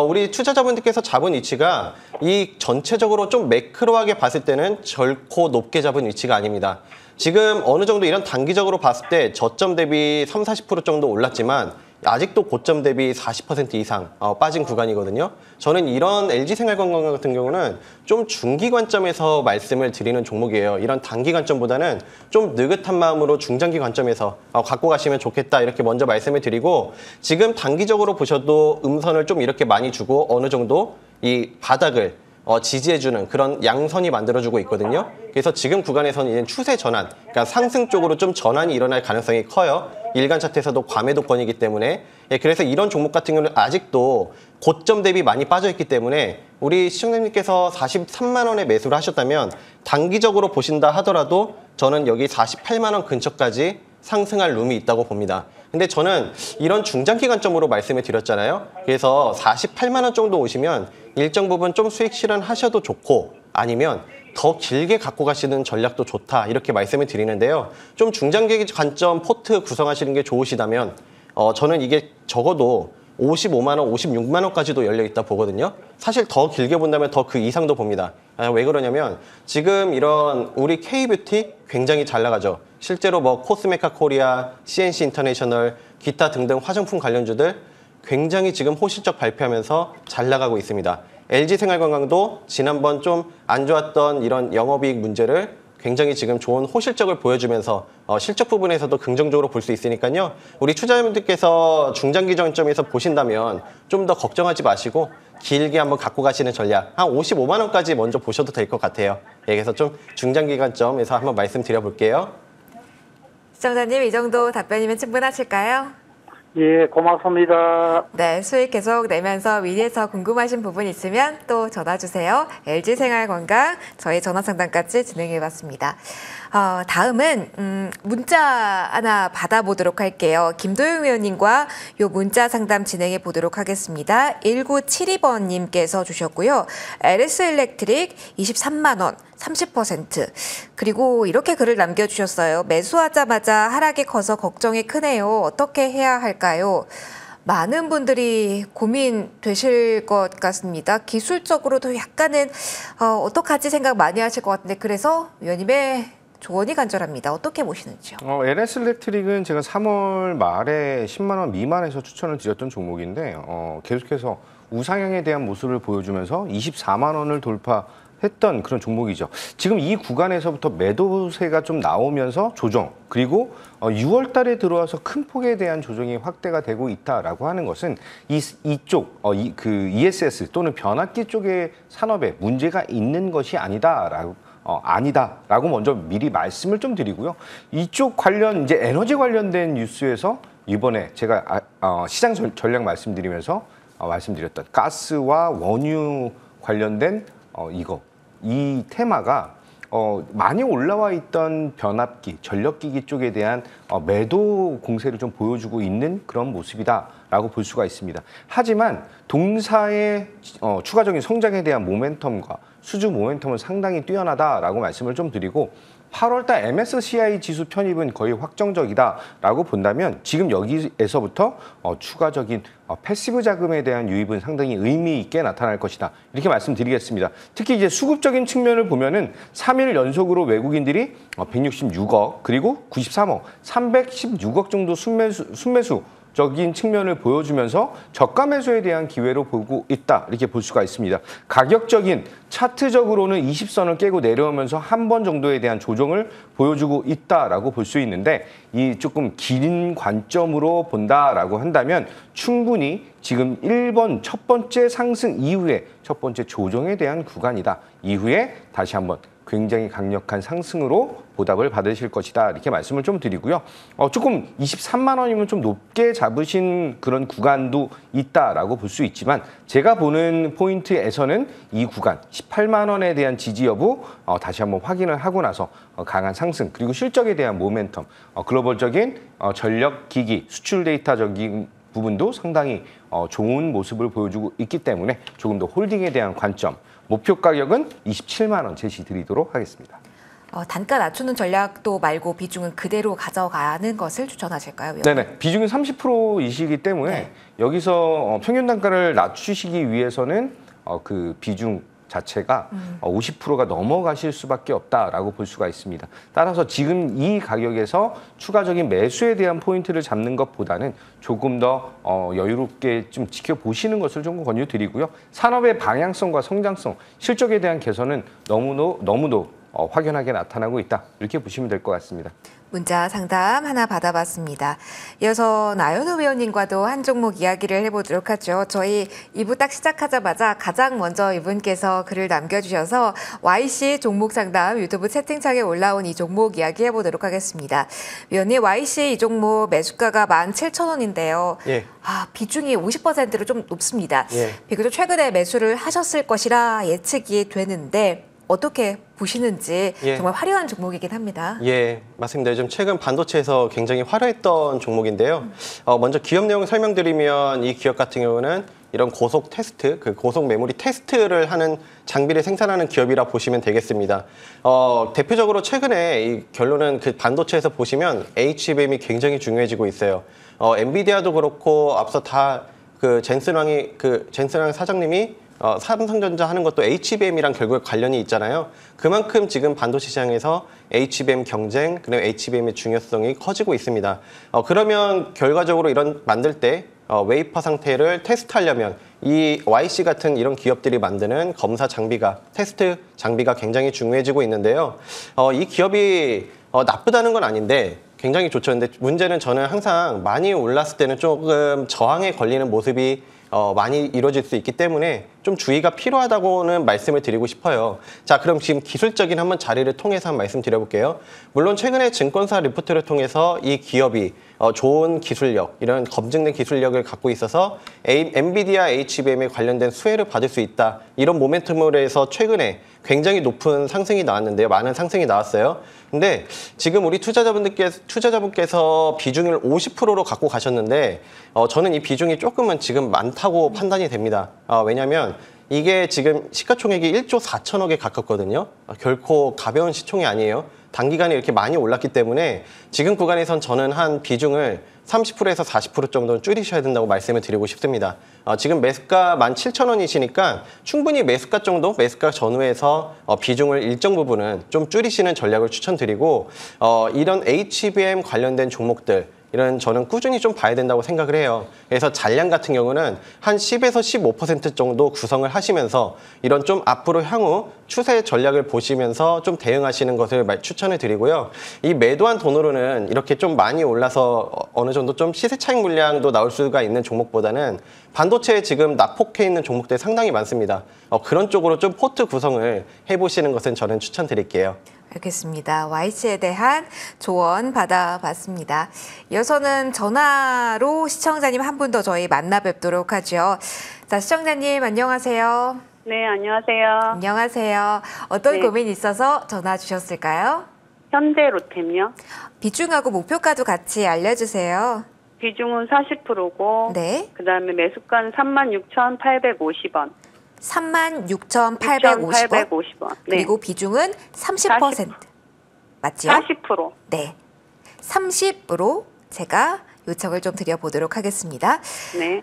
우리 투자자분들께서 잡은 위치가 이 전체적으로 좀 매크로하게 봤을 때는 결코 높게 잡은 위치가 아닙니다. 지금 어느 정도 이런 단기적으로 봤을 때 저점 대비 30-40% 정도 올랐지만 아직도 고점 대비 40% 이상 빠진 구간이거든요. 저는 이런 LG생활건강 같은 경우는 좀 중기 관점에서 말씀을 드리는 종목이에요. 이런 단기 관점보다는 좀 느긋한 마음으로 중장기 관점에서 갖고 가시면 좋겠다 이렇게 먼저 말씀을 드리고 지금 단기적으로 보셔도 음선을 좀 이렇게 많이 주고 어느 정도 이 바닥을 지지해주는 그런 양선이 만들어주고 있거든요. 그래서 지금 구간에서는 이제 추세 전환, 그러니까 상승 쪽으로 좀 전환이 일어날 가능성이 커요. 일간 차트에서도 과매도권이기 때문에. 그래서 이런 종목 같은 경우는 아직도 고점 대비 많이 빠져있기 때문에 우리 시청자님께서 43만 원에 매수를 하셨다면 단기적으로 보신다 하더라도 저는 여기 48만 원 근처까지 상승할 룸이 있다고 봅니다. 근데 저는 이런 중장기 관점으로 말씀을 드렸잖아요. 그래서 48만 원 정도 오시면 일정 부분 좀 수익 실현하셔도 좋고 아니면 더 길게 갖고 가시는 전략도 좋다 이렇게 말씀을 드리는데요. 좀 중장기 관점 포트 구성하시는 게 좋으시다면 저는 이게 적어도 55만 원, 56만 원까지도 열려있다 보거든요. 사실 더 길게 본다면 더 그 이상도 봅니다. 왜 그러냐면 지금 이런 우리 K뷰티 굉장히 잘 나가죠. 실제로 뭐 코스메카 코리아, CNC 인터내셔널, 기타 등등 화장품 관련주들 굉장히 지금 호실적 발표하면서 잘 나가고 있습니다. LG생활건강도 지난번 좀 안 좋았던 이런 영업이익 문제를 굉장히 지금 좋은 호실적을 보여주면서 실적 부분에서도 긍정적으로 볼 수 있으니까요. 우리 투자자분들께서 중장기 관점에서 보신다면 좀 더 걱정하지 마시고 길게 한번 갖고 가시는 전략 한 55만 원까지 먼저 보셔도 될 것 같아요. 그래서 좀 중장기 관점에서 한번 말씀드려볼게요. 시청자님 이 정도 답변이면 충분하실까요? 예, 고맙습니다. 네, 수익 계속 내면서 위에서 궁금하신 부분 있으면 또 전화 주세요. LG생활건강 저희 전화 상담까지 진행해봤습니다. 다음은 문자 하나 받아보도록 할게요. 김도영 의원님과 요 문자 상담 진행해 보도록 하겠습니다. 1972번님께서 주셨고요. LS일렉트릭 23만 원. 30% 그리고 이렇게 글을 남겨주셨어요. 매수하자마자 하락이 커서 걱정이 크네요. 어떻게 해야 할까요? 많은 분들이 고민되실 것 같습니다. 기술적으로도 약간은 어떡하지 생각 많이 하실 것 같은데 그래서 위원님의 조언이 간절합니다. 어떻게 보시는지요? LS일렉트릭은 제가 3월 말에 10만 원 미만에서 추천을 드렸던 종목인데 계속해서 우상향에 대한 모습을 보여주면서 24만 원을 돌파했던 그런 종목이죠. 지금 이 구간에서부터 매도세가 좀 나오면서 조정, 그리고 6월 달에 들어와서 큰 폭에 대한 조정이 확대가 되고 있다라고 하는 것은 이쪽 그 ESS 또는 변압기 쪽의 산업에 문제가 있는 것이 아니다라고 먼저 미리 말씀을 좀 드리고요. 이쪽 관련 이제 에너지 관련된 뉴스에서 이번에 제가 시장 전략 말씀드리면서 말씀드렸던 가스와 원유 관련된 이 테마가 많이 올라와 있던 변압기, 전력기기 쪽에 대한 매도 공세를 좀 보여주고 있는 그런 모습이다라고 볼 수가 있습니다. 하지만 동사의 추가적인 성장에 대한 모멘텀과 수주 모멘텀은 상당히 뛰어나다라고 말씀을 좀 드리고 8월달 MSCI 지수 편입은 거의 확정적이다라고 본다면 지금 여기에서부터 추가적인 패시브 자금에 대한 유입은 상당히 의미 있게 나타날 것이다. 이렇게 말씀드리겠습니다. 특히 이제 수급적인 측면을 보면은 3일 연속으로 외국인들이 166억 그리고 93억, 316억 정도 순매수 적인 측면을 보여주면서 저가 매수에 대한 기회로 보고 있다 이렇게 볼 수가 있습니다. 가격적인 차트적으로는 20선을 깨고 내려오면서 한 번 정도에 대한 조정을 보여주고 있다라고 볼 수 있는데 이 조금 긴 관점으로 본다라고 한다면 충분히 지금 1번 첫 번째 상승 이후에 첫 번째 조정에 대한 구간이다. 이후에 다시 한번 굉장히 강력한 상승으로 보답을 받으실 것이다. 이렇게 말씀을 좀 드리고요. 조금 23만 원이면 좀 높게 잡으신 그런 구간도 있다라고 볼 수 있지만 제가 보는 포인트에서는 이 구간 18만 원에 대한 지지 여부 다시 한번 확인을 하고 나서 강한 상승 그리고 실적에 대한 모멘텀, 글로벌적인 전력 기기 수출 데이터적인 부분도 상당히 좋은 모습을 보여주고 있기 때문에 조금 더 홀딩에 대한 관점 목표 가격은 27만 원 제시드리도록 하겠습니다. 단가 낮추는 전략도 말고 비중은 그대로 가져가는 것을 추천하실까요? 위원님? 네네. 비중이 30%이시기 때문에 네. 여기서 평균 단가를 낮추시기 위해서는 그 비중 자체가 50%가 넘어가실 수밖에 없다라고 볼 수가 있습니다. 따라서 지금 이 가격에서 추가적인 매수에 대한 포인트를 잡는 것보다는 조금 더 여유롭게 좀 지켜보시는 것을 좀 권유드리고요. 산업의 방향성과 성장성, 실적에 대한 개선은 너무도 확연하게 나타나고 있다. 이렇게 보시면 될 것 같습니다. 문자 상담 하나 받아봤습니다. 이어서 나연우 위원님과도 한 종목 이야기를 해보도록 하죠. 저희 2부 딱 시작하자마자 가장 먼저 이분께서 글을 남겨주셔서 YC 종목 상담 유튜브 채팅창에 올라온 이 종목 이야기 해보도록 하겠습니다. 위원님, YC 이 종목 매수가가 17,000원인데요. 예. 비중이 50%로 좀 높습니다. 예. 비교적 최근에 매수를 하셨을 것이라 예측이 되는데 어떻게 보시는지 예. 정말 화려한 종목이긴 합니다. 예, 맞습니다. 요즘 최근 반도체에서 굉장히 화려했던 종목인데요. 먼저 기업 내용 설명드리면 이 기업 같은 경우는 이런 고속 테스트, 그 고속 메모리 테스트를 하는 장비를 생산하는 기업이라 보시면 되겠습니다. 대표적으로 최근에 이 결론은 그 반도체에서 보시면 HBM이 굉장히 중요해지고 있어요. 엔비디아도 그렇고 앞서 다 그 젠슨왕 사장님이 삼성전자 하는 것도 HBM이랑 결국에 관련이 있잖아요. 그만큼 지금 반도체 시장에서 HBM 경쟁, 그리고 HBM의 중요성이 커지고 있습니다. 그러면 결과적으로 이런 만들 때 웨이퍼 상태를 테스트하려면 이 YC 같은 이런 기업들이 만드는 검사 장비가, 테스트 장비가 굉장히 중요해지고 있는데요. 이 기업이 나쁘다는 건 아닌데 굉장히 좋죠. 근데 문제는 저는 항상 많이 올랐을 때는 조금 저항에 걸리는 모습이 많이 이루어질 수 있기 때문에 좀 주의가 필요하다고는 말씀을 드리고 싶어요. 자, 그럼 지금 기술적인 한번 자리를 통해서 한번 말씀드려볼게요. 물론 최근에 증권사 리포트를 통해서 이 기업이 좋은 기술력, 이런 검증된 기술력을 갖고 있어서 엔비디아 HBM에 관련된 수혜를 받을 수 있다. 이런 모멘텀으로 해서 최근에 굉장히 높은 상승이 나왔는데요. 많은 상승이 나왔어요. 근데 지금 우리 투자자분께서 비중을 50%로 갖고 가셨는데 저는 이 비중이 조금은 지금 많다고 판단이 됩니다. 왜냐하면 이게 지금 시가총액이 1조 4천억에 가깝거든요. 결코 가벼운 시총이 아니에요. 단기간에 이렇게 많이 올랐기 때문에 지금 구간에선 저는 한 비중을 30%에서 40% 정도는 줄이셔야 된다고 말씀을 드리고 싶습니다. 지금 매수가 17,000원이시니까 충분히 매수가 정도, 매수가 전후에서 비중을 일정 부분은 좀 줄이시는 전략을 추천드리고 이런 HBM 관련된 종목들 이런 저는 꾸준히 좀 봐야 된다고 생각을 해요. 그래서 잔량 같은 경우는 한 10에서 15% 정도 구성을 하시면서 이런 좀 앞으로 향후 추세 전략을 보시면서 좀 대응하시는 것을 추천을 드리고요. 이 매도한 돈으로는 이렇게 좀 많이 올라서 어느 정도 좀 시세 차익 물량도 나올 수가 있는 종목보다는 반도체에 지금 낙폭해 있는 종목들이 상당히 많습니다. 그런 쪽으로 좀 포트 구성을 해보시는 것은 저는 추천드릴게요. 알겠습니다. YC에 대한 조언 받아봤습니다. 이어서는 전화로 시청자님 한 분 더 저희 만나 뵙도록 하죠. 자, 시청자님 안녕하세요. 네, 안녕하세요. 안녕하세요. 어떤 네. 고민이 있어서 전화 주셨을까요? 현대로템요. 비중하고 목표가도 같이 알려주세요. 비중은 40%고, 네. 그다음에 매수가는 36,850원. 36,850원. 6,850원. 네. 그리고 비중은 30%. 맞지요? 40%. 네. 30으로 제가 요청을 좀 드려보도록 하겠습니다. 네.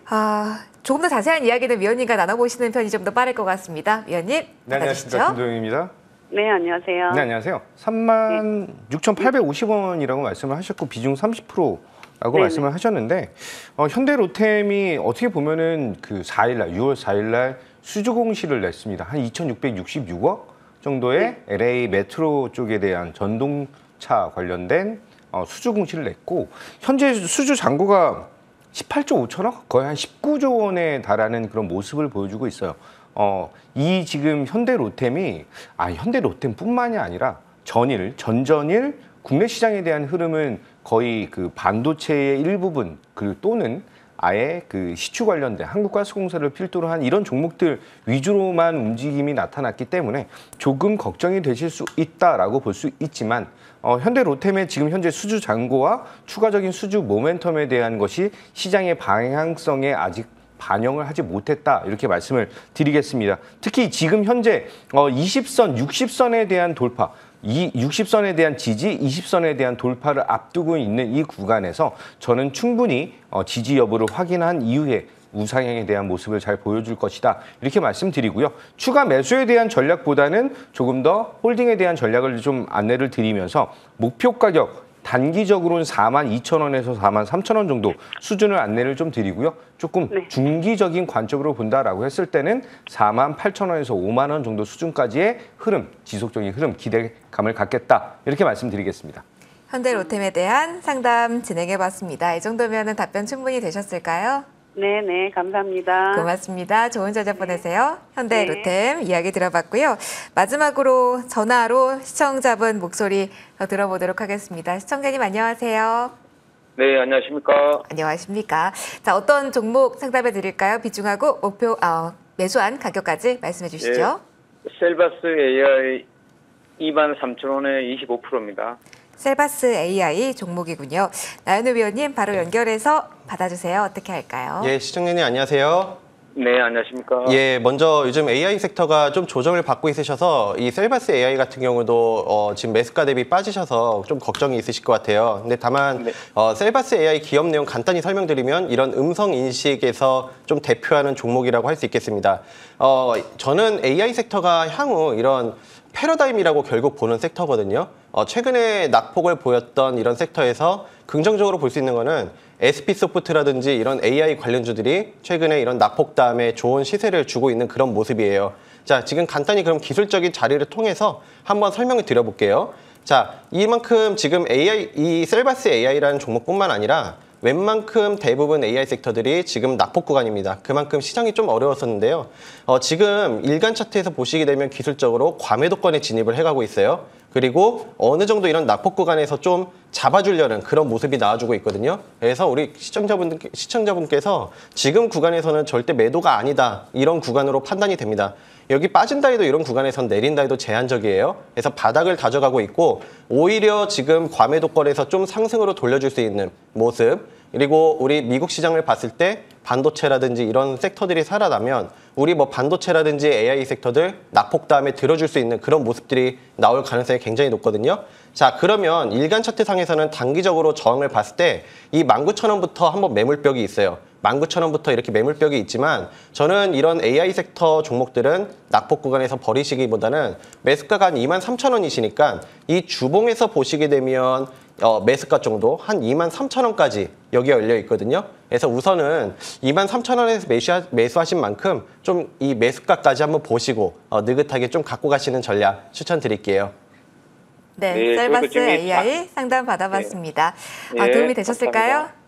조금 더 자세한 이야기는 위원님과 나눠보시는 편이 좀 더 빠를 것 같습니다. 위원님, 네, 안녕하십니까. 받아주시죠. 김도영입니다. 네, 안녕하세요. 네, 안녕하세요. 36,850원이라고 말씀을 하셨고 비중 30%라고 네네. 말씀을 하셨는데 현대로템이 어떻게 보면은 그 4일날 6월 4일날 수주 공시를 냈습니다. 한 2,666억 정도의 LA 메트로 쪽에 대한 전동차 관련된 수주 공시를 냈고 현재 수주 잔고가 18조 5천억 거의 한 19조 원에 달하는 그런 모습을 보여주고 있어요. 이 지금 현대로템이 현대로템뿐만이 아니라 전전일 국내 시장에 대한 흐름은 거의 그 반도체의 일부분 그리고 또는 아예 그 시추 관련된 한국가스공사를 필두로 한 이런 종목들 위주로만 움직임이 나타났기 때문에 조금 걱정이 되실 수 있다라고 볼 수 있지만 현대로템의 지금 현재 수주 잔고와 추가적인 수주 모멘텀에 대한 것이 시장의 방향성에 아직 반영을 하지 못했다 이렇게 말씀을 드리겠습니다. 특히 지금 현재 20선, 60선에 대한 돌파, 이 60선에 대한 지지, 20선에 대한 돌파를 앞두고 있는 이 구간에서 저는 충분히 지지 여부를 확인한 이후에 우상향에 대한 모습을 잘 보여줄 것이다 이렇게 말씀드리고요. 추가 매수에 대한 전략보다는 조금 더 홀딩에 대한 전략을 좀 안내를 드리면서 목표 가격 단기적으로는 42,000원에서 43,000원 정도 수준을 안내를 좀 드리고요. 조금 네. 중기적인 관점으로 본다라고 했을 때는 48,000원에서 5만 원 정도 수준까지의 흐름, 지속적인 흐름, 기대감을 갖겠다 이렇게 말씀드리겠습니다. 현대로템에 대한 상담 진행해봤습니다. 이 정도면 답변 충분히 되셨을까요? 네, 네, 감사합니다. 고맙습니다. 좋은 저녁 보내세요. 현대로템 이야기 들어봤고요. 마지막으로 전화로 시청자분 목소리 더 들어보도록 하겠습니다. 시청자님 안녕하세요. 네, 안녕하십니까. 안녕하십니까. 자, 어떤 종목 상담해 드릴까요? 비중하고 목표 매수한 가격까지 말씀해 주시죠. 셀바스 AI 23,000원에 25%입니다. 셀바스 AI 종목이군요. 나연우 위원님 바로 연결해서 받아주세요. 어떻게 할까요? 예, 시청자님 안녕하세요. 네, 안녕하십니까. 예, 먼저 요즘 AI 섹터가 좀 조정을 받고 있으셔서 이 셀바스 AI 같은 경우도 지금 매수가 대비 빠지셔서 좀 걱정이 있으실 것 같아요. 근데 다만 네. 셀바스 AI 기업 내용 간단히 설명드리면 이런 음성 인식에서 좀 대표하는 종목이라고 할 수 있겠습니다. 저는 AI 섹터가 향후 이런 패러다임이라고 결국 보는 섹터거든요. 최근에 낙폭을 보였던 이런 섹터에서 긍정적으로 볼 수 있는 거는 SP소프트라든지 이런 AI 관련주들이 최근에 이런 낙폭 다음에 좋은 시세를 주고 있는 그런 모습이에요. 자, 지금 간단히 그럼 기술적인 자리를 통해서 한번 설명을 드려볼게요. 자, 이만큼 지금 이 셀바스 AI라는 종목뿐만 아니라 웬만큼 대부분 AI 섹터들이 지금 낙폭 구간입니다. 그만큼 시장이 좀 어려웠었는데요. 지금 일간 차트에서 보시게 되면 기술적으로 과매도권에 진입을 해가고 있어요. 그리고 어느 정도 이런 낙폭 구간에서 좀 잡아주려는 그런 모습이 나와주고 있거든요. 그래서 우리 시청자분께서 지금 구간에서는 절대 매도가 아니다. 이런 구간으로 판단이 됩니다. 여기 빠진다 해도 이런 구간에선 내린다 해도 제한적이에요. 그래서 바닥을 다져가고 있고 오히려 지금 과매도권에서 좀 상승으로 돌려줄 수 있는 모습, 그리고 우리 미국 시장을 봤을 때 반도체라든지 이런 섹터들이 살아나면 우리 뭐 반도체라든지 AI 섹터들 낙폭 다음에 들어줄 수 있는 그런 모습들이 나올 가능성이 굉장히 높거든요. 자, 그러면 일간 차트상에서는 단기적으로 저항을 봤을 때 이 19,000원부터 한번 매물벽이 있어요. 19,000원부터 이렇게 매물벽이 있지만 저는 이런 AI 섹터 종목들은 낙폭 구간에서 버리시기보다는 매수가가 한 23,000원이시니까 이 주봉에서 보시게 되면 매수가 정도 한 23,000원까지 여기에 열려 있거든요. 그래서 우선은 23,000원에서 매수하신 만큼 좀 이 매수가까지 한번 보시고 느긋하게 좀 갖고 가시는 전략 추천드릴게요. 네, 네, 셀바스 그리고 AI 상담 받아봤습니다. 네, 도움이 되셨을까요? 감사합니다.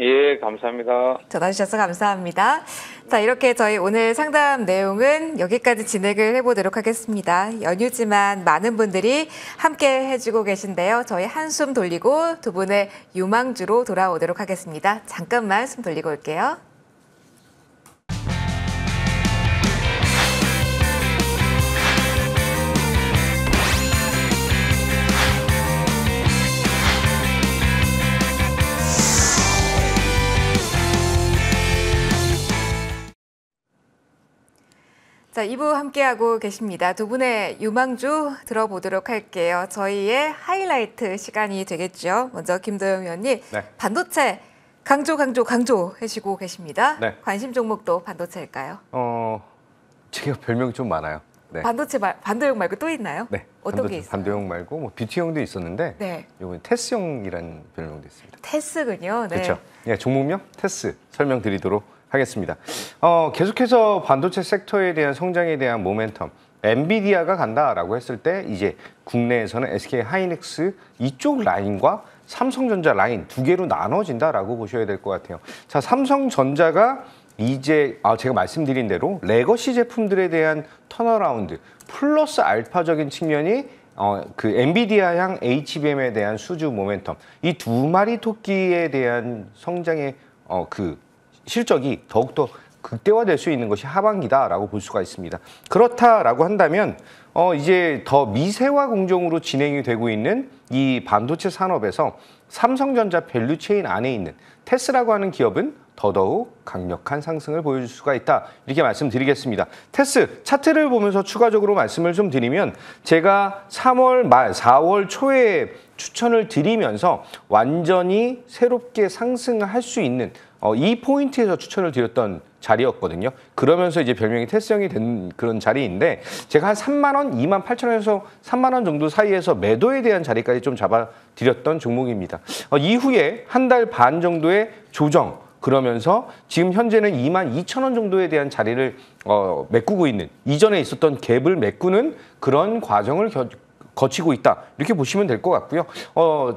예, 감사합니다. 전화 주셔서 감사합니다. 자, 이렇게 저희 오늘 상담 내용은 여기까지 진행을 해보도록 하겠습니다. 연휴지만 많은 분들이 함께 해주고 계신데요. 저희 한숨 돌리고 두 분의 유망주로 돌아오도록 하겠습니다. 잠깐만 숨 돌리고 올게요. 자, 2부 함께하고 계십니다. 두 분의 유망주 들어보도록 할게요. 저희의 하이라이트 시간이 되겠죠. 먼저 김도영 의원님, 네. 반도체 강조 하시고 계십니다. 네. 관심 종목도 반도체일까요? 제가 별명이 좀 많아요. 네. 반도용 말고 또 있나요? 네. 어떤 게 있어요? 반도형 말고 뭐 뷰티형도 있었는데 네. 이번에 테스형이라는 별명도 있습니다. 테스군요. 네. 그렇죠. 예, 종목명 테스 설명드리도록 하겠습니다. 계속해서 반도체 섹터에 대한 성장에 대한 모멘텀, 엔비디아가 간다라고 했을 때 이제 국내에서는 SK 하이닉스 이쪽 라인과 삼성전자 라인 두 개로 나눠진다라고 보셔야 될 것 같아요. 자, 삼성전자가 이제 제가 말씀드린 대로 레거시 제품들에 대한 턴어라운드 플러스 알파적인 측면이 그 엔비디아향 HBM에 대한 수주 모멘텀 이 두 마리 토끼에 대한 성장의 그 실적이 더욱더 극대화될 수 있는 것이 하반기다라고 볼 수가 있습니다. 그렇다라고 한다면 이제 더 미세화 공정으로 진행이 되고 있는 이 반도체 산업에서 삼성전자 밸류체인 안에 있는 테스라고 하는 기업은 더더욱 강력한 상승을 보여줄 수가 있다. 이렇게 말씀드리겠습니다. 테스 차트를 보면서 추가적으로 말씀을 좀 드리면 제가 3월 말 4월 초에 추천을 드리면서 완전히 새롭게 상승할 수 있는 이 포인트에서 추천을 드렸던 자리였거든요. 그러면서 이제 별명이 테스형이 된 그런 자리인데 제가 한 3만 원, 2만 8천 원에서 3만 원 정도 사이에서 매도에 대한 자리까지 좀 잡아드렸던 종목입니다. 이후에 한 달 반 정도의 조정 그러면서 지금 현재는 2만 2천 원 정도에 대한 자리를 메꾸고 있는 이전에 있었던 갭을 메꾸는 그런 과정을 거치고 있다. 이렇게 보시면 될 것 같고요.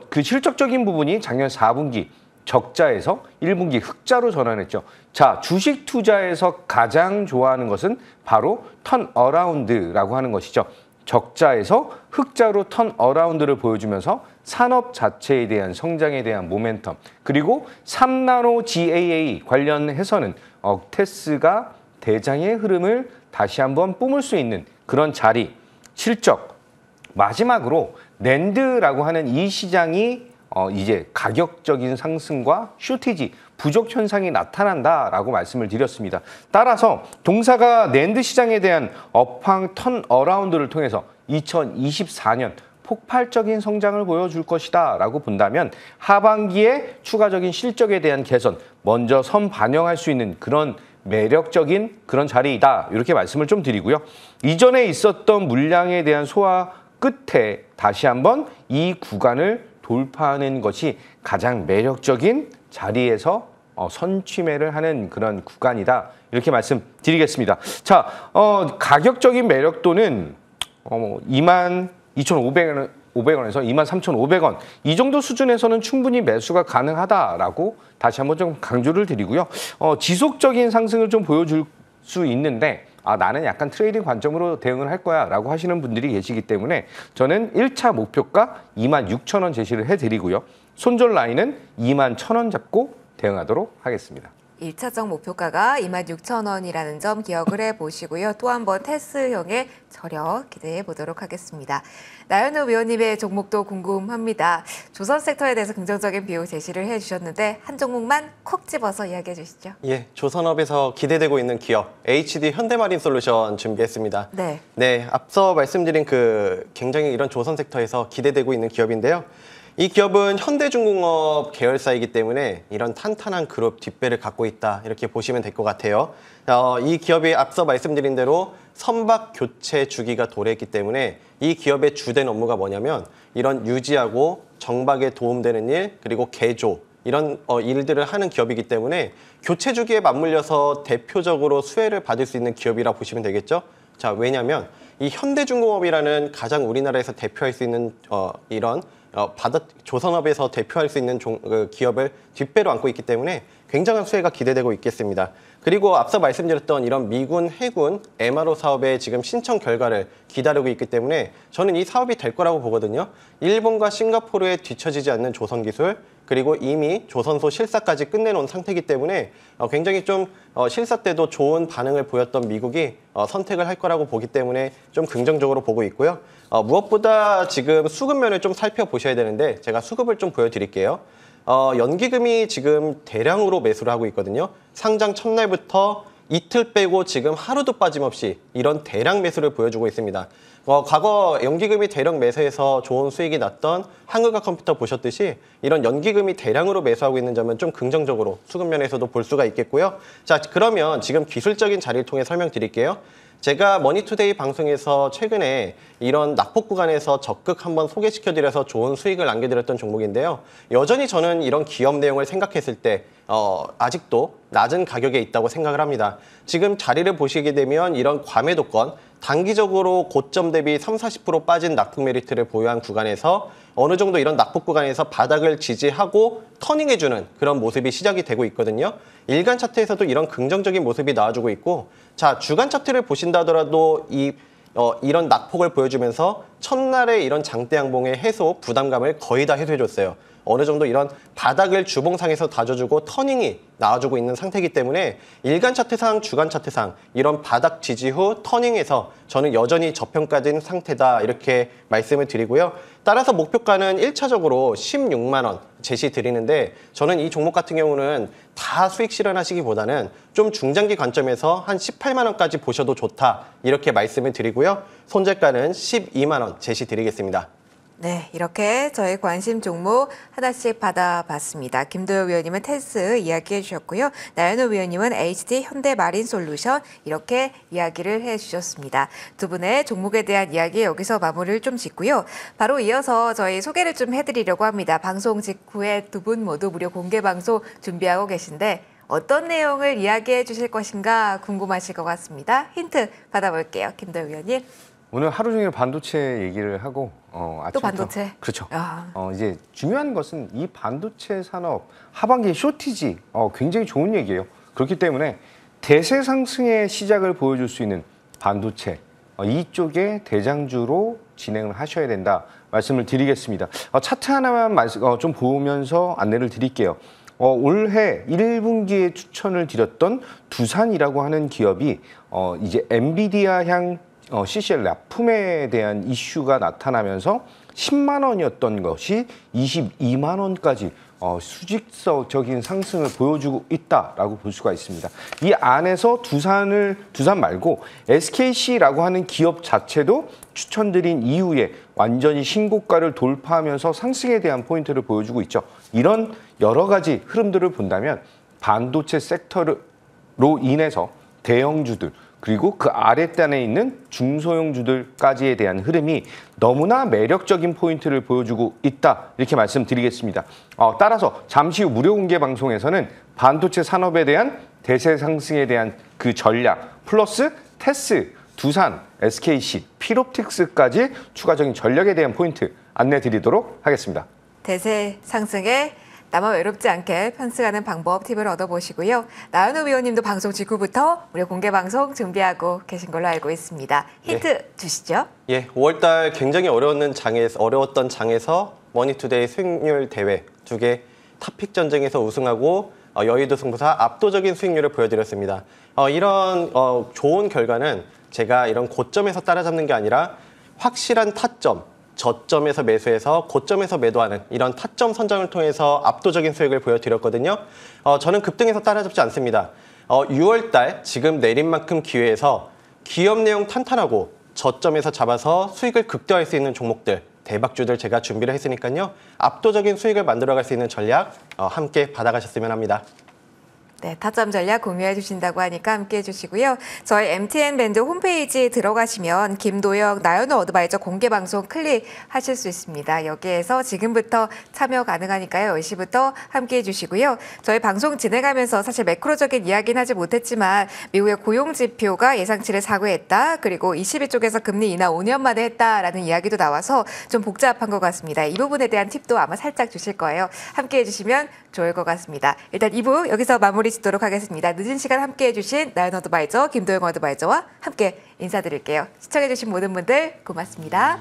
그 실적적인 부분이 작년 4분기 적자에서 1분기 흑자로 전환했죠. 자, 주식 투자에서 가장 좋아하는 것은 바로 턴어라운드라고 하는 것이죠. 적자에서 흑자로 턴어라운드를 보여주면서 산업 자체에 대한 성장에 대한 모멘텀 그리고 3나노 GAA 관련해서는 테스가 대장의 흐름을 다시 한번 뿜을 수 있는 그런 자리, 실적 마지막으로 낸드라고 하는 이 시장이 이제 가격적인 상승과 쇼티지, 부족 현상이 나타난다라고 말씀을 드렸습니다. 따라서 동사가 낸드 시장에 대한 업황 턴어라운드를 통해서 2024년 폭발적인 성장을 보여줄 것이다 라고 본다면 하반기에 추가적인 실적에 대한 개선 먼저 반영할 수 있는 그런 매력적인 그런 자리이다 이렇게 말씀을 좀 드리고요. 이전에 있었던 물량에 대한 소화 끝에 다시 한번 이 구간을 돌파하는 것이 가장 매력적인 자리에서 선취매를 하는 그런 구간이다 이렇게 말씀드리겠습니다. 자, 가격적인 매력도는 22,500원에서 23,500원 이 정도 수준에서는 충분히 매수가 가능하다라고 다시 한번 좀 강조를 드리고요. 지속적인 상승을 좀 보여줄 수 있는데 나는 약간 트레이딩 관점으로 대응을 할 거야 라고 하시는 분들이 계시기 때문에 저는 1차 목표가 26,000원 제시를 해드리고요. 손절 라인은 21,000원 잡고 대응하도록 하겠습니다. 1차적 목표가가 26,000원이라는 점 기억을 해보시고요. 또 한 번 테스형의 저력 기대해 보도록 하겠습니다. 나연우 위원님의 종목도 궁금합니다. 조선 섹터에 대해서 긍정적인 비유 제시를 해주셨는데 한 종목만 콕 집어서 이야기해 주시죠. 예, 조선업에서 기대되고 있는 기업 HD 현대마린솔루션 준비했습니다. 네, 앞서 말씀드린 굉장히 이런 조선 섹터에서 기대되고 있는 기업인데요. 이 기업은 현대중공업 계열사이기 때문에 이런 탄탄한 그룹 뒷배를 갖고 있다 이렇게 보시면 될 것 같아요. 이 기업이 앞서 말씀드린 대로 선박 교체 주기가 도래했기 때문에 이 기업의 주된 업무가 뭐냐면 이런 유지하고 정박에 도움되는 일 그리고 개조 이런 일들을 하는 기업이기 때문에 교체 주기에 맞물려서 대표적으로 수혜를 받을 수 있는 기업이라 보시면 되겠죠. 자, 왜냐하면 이 현대중공업이라는 가장 우리나라에서 대표할 수 있는 조선업에서 대표할 수 있는 기업을 뒷배로 안고 있기 때문에 굉장한 수혜가 기대되고 있겠습니다. 그리고 앞서 말씀드렸던 이런 미군, 해군, MRO 사업의 지금 신청 결과를 기다리고 있기 때문에 저는 이 사업이 될 거라고 보거든요. 일본과 싱가포르에 뒤처지지 않는 조선기술, 그리고 이미 조선소 실사까지 끝내놓은 상태이기 때문에 굉장히 좀 실사 때도 좋은 반응을 보였던 미국이 선택을 할 거라고 보기 때문에 좀 긍정적으로 보고 있고요. 무엇보다 지금 수급면을 좀 살펴보셔야 되는데 제가 수급을 좀 보여드릴게요. 연기금이 지금 대량으로 매수를 하고 있거든요. 상장 첫날부터 이틀 빼고 지금 하루도 빠짐없이 이런 대량 매수를 보여주고 있습니다. 과거 연기금이 대량 매수해서 좋은 수익이 났던 한글과 컴퓨터 보셨듯이 이런 연기금이 대량으로 매수하고 있는 점은 좀 긍정적으로 수급 면에서도 볼 수가 있겠고요. 자, 그러면 지금 기술적인 자리를 통해 설명드릴게요. 제가 머니투데이 방송에서 최근에 이런 낙폭 구간에서 적극 한번 소개시켜드려서 좋은 수익을 남겨드렸던 종목인데요. 여전히 저는 이런 기업 내용을 생각했을 때 아직도 낮은 가격에 있다고 생각을 합니다. 지금 자리를 보시게 되면 이런 과매도권, 단기적으로 고점 대비 30-40% 빠진 낙폭 메리트를 보유한 구간에서 어느 정도 이런 낙폭 구간에서 바닥을 지지하고 터닝해주는 그런 모습이 시작이 되고 있거든요. 일간 차트에서도 이런 긍정적인 모습이 나와주고 있고, 자, 주간 차트를 보신다 하더라도 이런 낙폭을 보여주면서 첫날의 이런 장대 양봉의 해소, 부담감을 거의 다 해소해줬어요. 어느 정도 이런 바닥을 주봉상에서 다져주고 터닝이 나와주고 있는 상태이기 때문에 일간 차트상, 주간 차트상 이런 바닥 지지 후 터닝에서 저는 여전히 저평가된 상태다 이렇게 말씀을 드리고요. 따라서 목표가는 1차적으로 16만 원 제시 드리는데 저는 이 종목 같은 경우는 다 수익 실현하시기보다는 좀 중장기 관점에서 한 18만 원까지 보셔도 좋다 이렇게 말씀을 드리고요. 손절가는 12만 원 제시 드리겠습니다. 네, 이렇게 저희 관심 종목 하나씩 받아봤습니다. 김도영 위원님은 테스 이야기해 주셨고요. 나연호 위원님은 HD 현대마린솔루션 이렇게 이야기를 해주셨습니다. 두 분의 종목에 대한 이야기 여기서 마무리를 좀 짓고요. 바로 이어서 저희 소개를 좀 해드리려고 합니다. 방송 직후에 두 분 모두 무료 공개 방송 준비하고 계신데 어떤 내용을 이야기해 주실 것인가 궁금하실 것 같습니다. 힌트 받아볼게요. 김도영 위원님. 오늘 하루 종일 반도체 얘기를 하고 아침부터, 또 반도체? 그렇죠. 아. 이제 중요한 것은 이 반도체 산업 하반기 쇼티지 굉장히 좋은 얘기예요. 그렇기 때문에 대세 상승의 시작을 보여줄 수 있는 반도체 이쪽에 대장주로 진행을 하셔야 된다 말씀을 드리겠습니다. 차트 하나만 좀 보면서 안내를 드릴게요. 올해 1분기에 추천을 드렸던 두산이라고 하는 기업이 이제 엔비디아향 CCL 납품에 대한 이슈가 나타나면서 10만 원이었던 것이 22만 원까지 수직적인 상승을 보여주고 있다라고 볼 수가 있습니다. 이 안에서 두산 말고 SKC라고 하는 기업 자체도 추천드린 이후에 완전히 신고가를 돌파하면서 상승에 대한 포인트를 보여주고 있죠. 이런 여러 가지 흐름들을 본다면 반도체 섹터로 인해서 대형주들 그리고 그 아랫단에 있는 중소형주들까지에 대한 흐름이 너무나 매력적인 포인트를 보여주고 있다 이렇게 말씀드리겠습니다. 따라서 잠시 후 무료 공개 방송에서는 반도체 산업에 대한 대세 상승에 대한 그 전략 플러스 테스, 두산, SKC, 필옵틱스까지 추가적인 전략에 대한 포인트 안내 드리도록 하겠습니다. 대세 상승에 나만 외롭지 않게 편승하는 방법 팁을 얻어보시고요. 나연호 위원님도 방송 직후부터 무료 공개 방송 준비하고 계신 걸로 알고 있습니다. 힌트 주시죠. 예, 5월달 굉장히 어려웠던 장에서 머니투데이 수익률 대회 2개 탑픽 전쟁에서 우승하고 여의도 승부사 압도적인 수익률을 보여드렸습니다. 이런 좋은 결과는 제가 이런 고점에서 따라잡는 게 아니라 확실한 타점, 저점에서 매수해서 고점에서 매도하는 이런 타점 선정을 통해서 압도적인 수익을 보여드렸거든요. 저는 급등해서 따라잡지 않습니다. 6월달 지금 내린 만큼 기회에서 기업 내용 탄탄하고 저점에서 잡아서 수익을 극대화할 수 있는 종목들, 대박주들 제가 준비를 했으니까요. 압도적인 수익을 만들어갈 수 있는 전략 함께 받아가셨으면 합니다. 네, 타점 전략 공유해 주신다고 하니까 함께 해주시고요. 저희 MTN 밴드 홈페이지에 들어가시면 김도영, 나연호 어드바이저 공개 방송 클릭하실 수 있습니다. 여기에서 지금부터 참여 가능하니까요. 10시부터 함께 해주시고요. 저희 방송 진행하면서 사실 매크로적인 이야기는 하지 못했지만 미국의 고용 지표가 예상치를 사고했다. 그리고 22쪽에서 금리 인하 5년 만에 했다라는 이야기도 나와서 좀 복잡한 것 같습니다. 이 부분에 대한 팁도 아마 살짝 주실 거예요. 함께 해주시면 좋을 것 같습니다. 일단 2부 여기서 마무리 짓도록 하겠습니다. 늦은 시간 함께 해주신 나연 어드바이저, 김도영 어드바이저와 함께 인사드릴게요. 시청해주신 모든 분들 고맙습니다.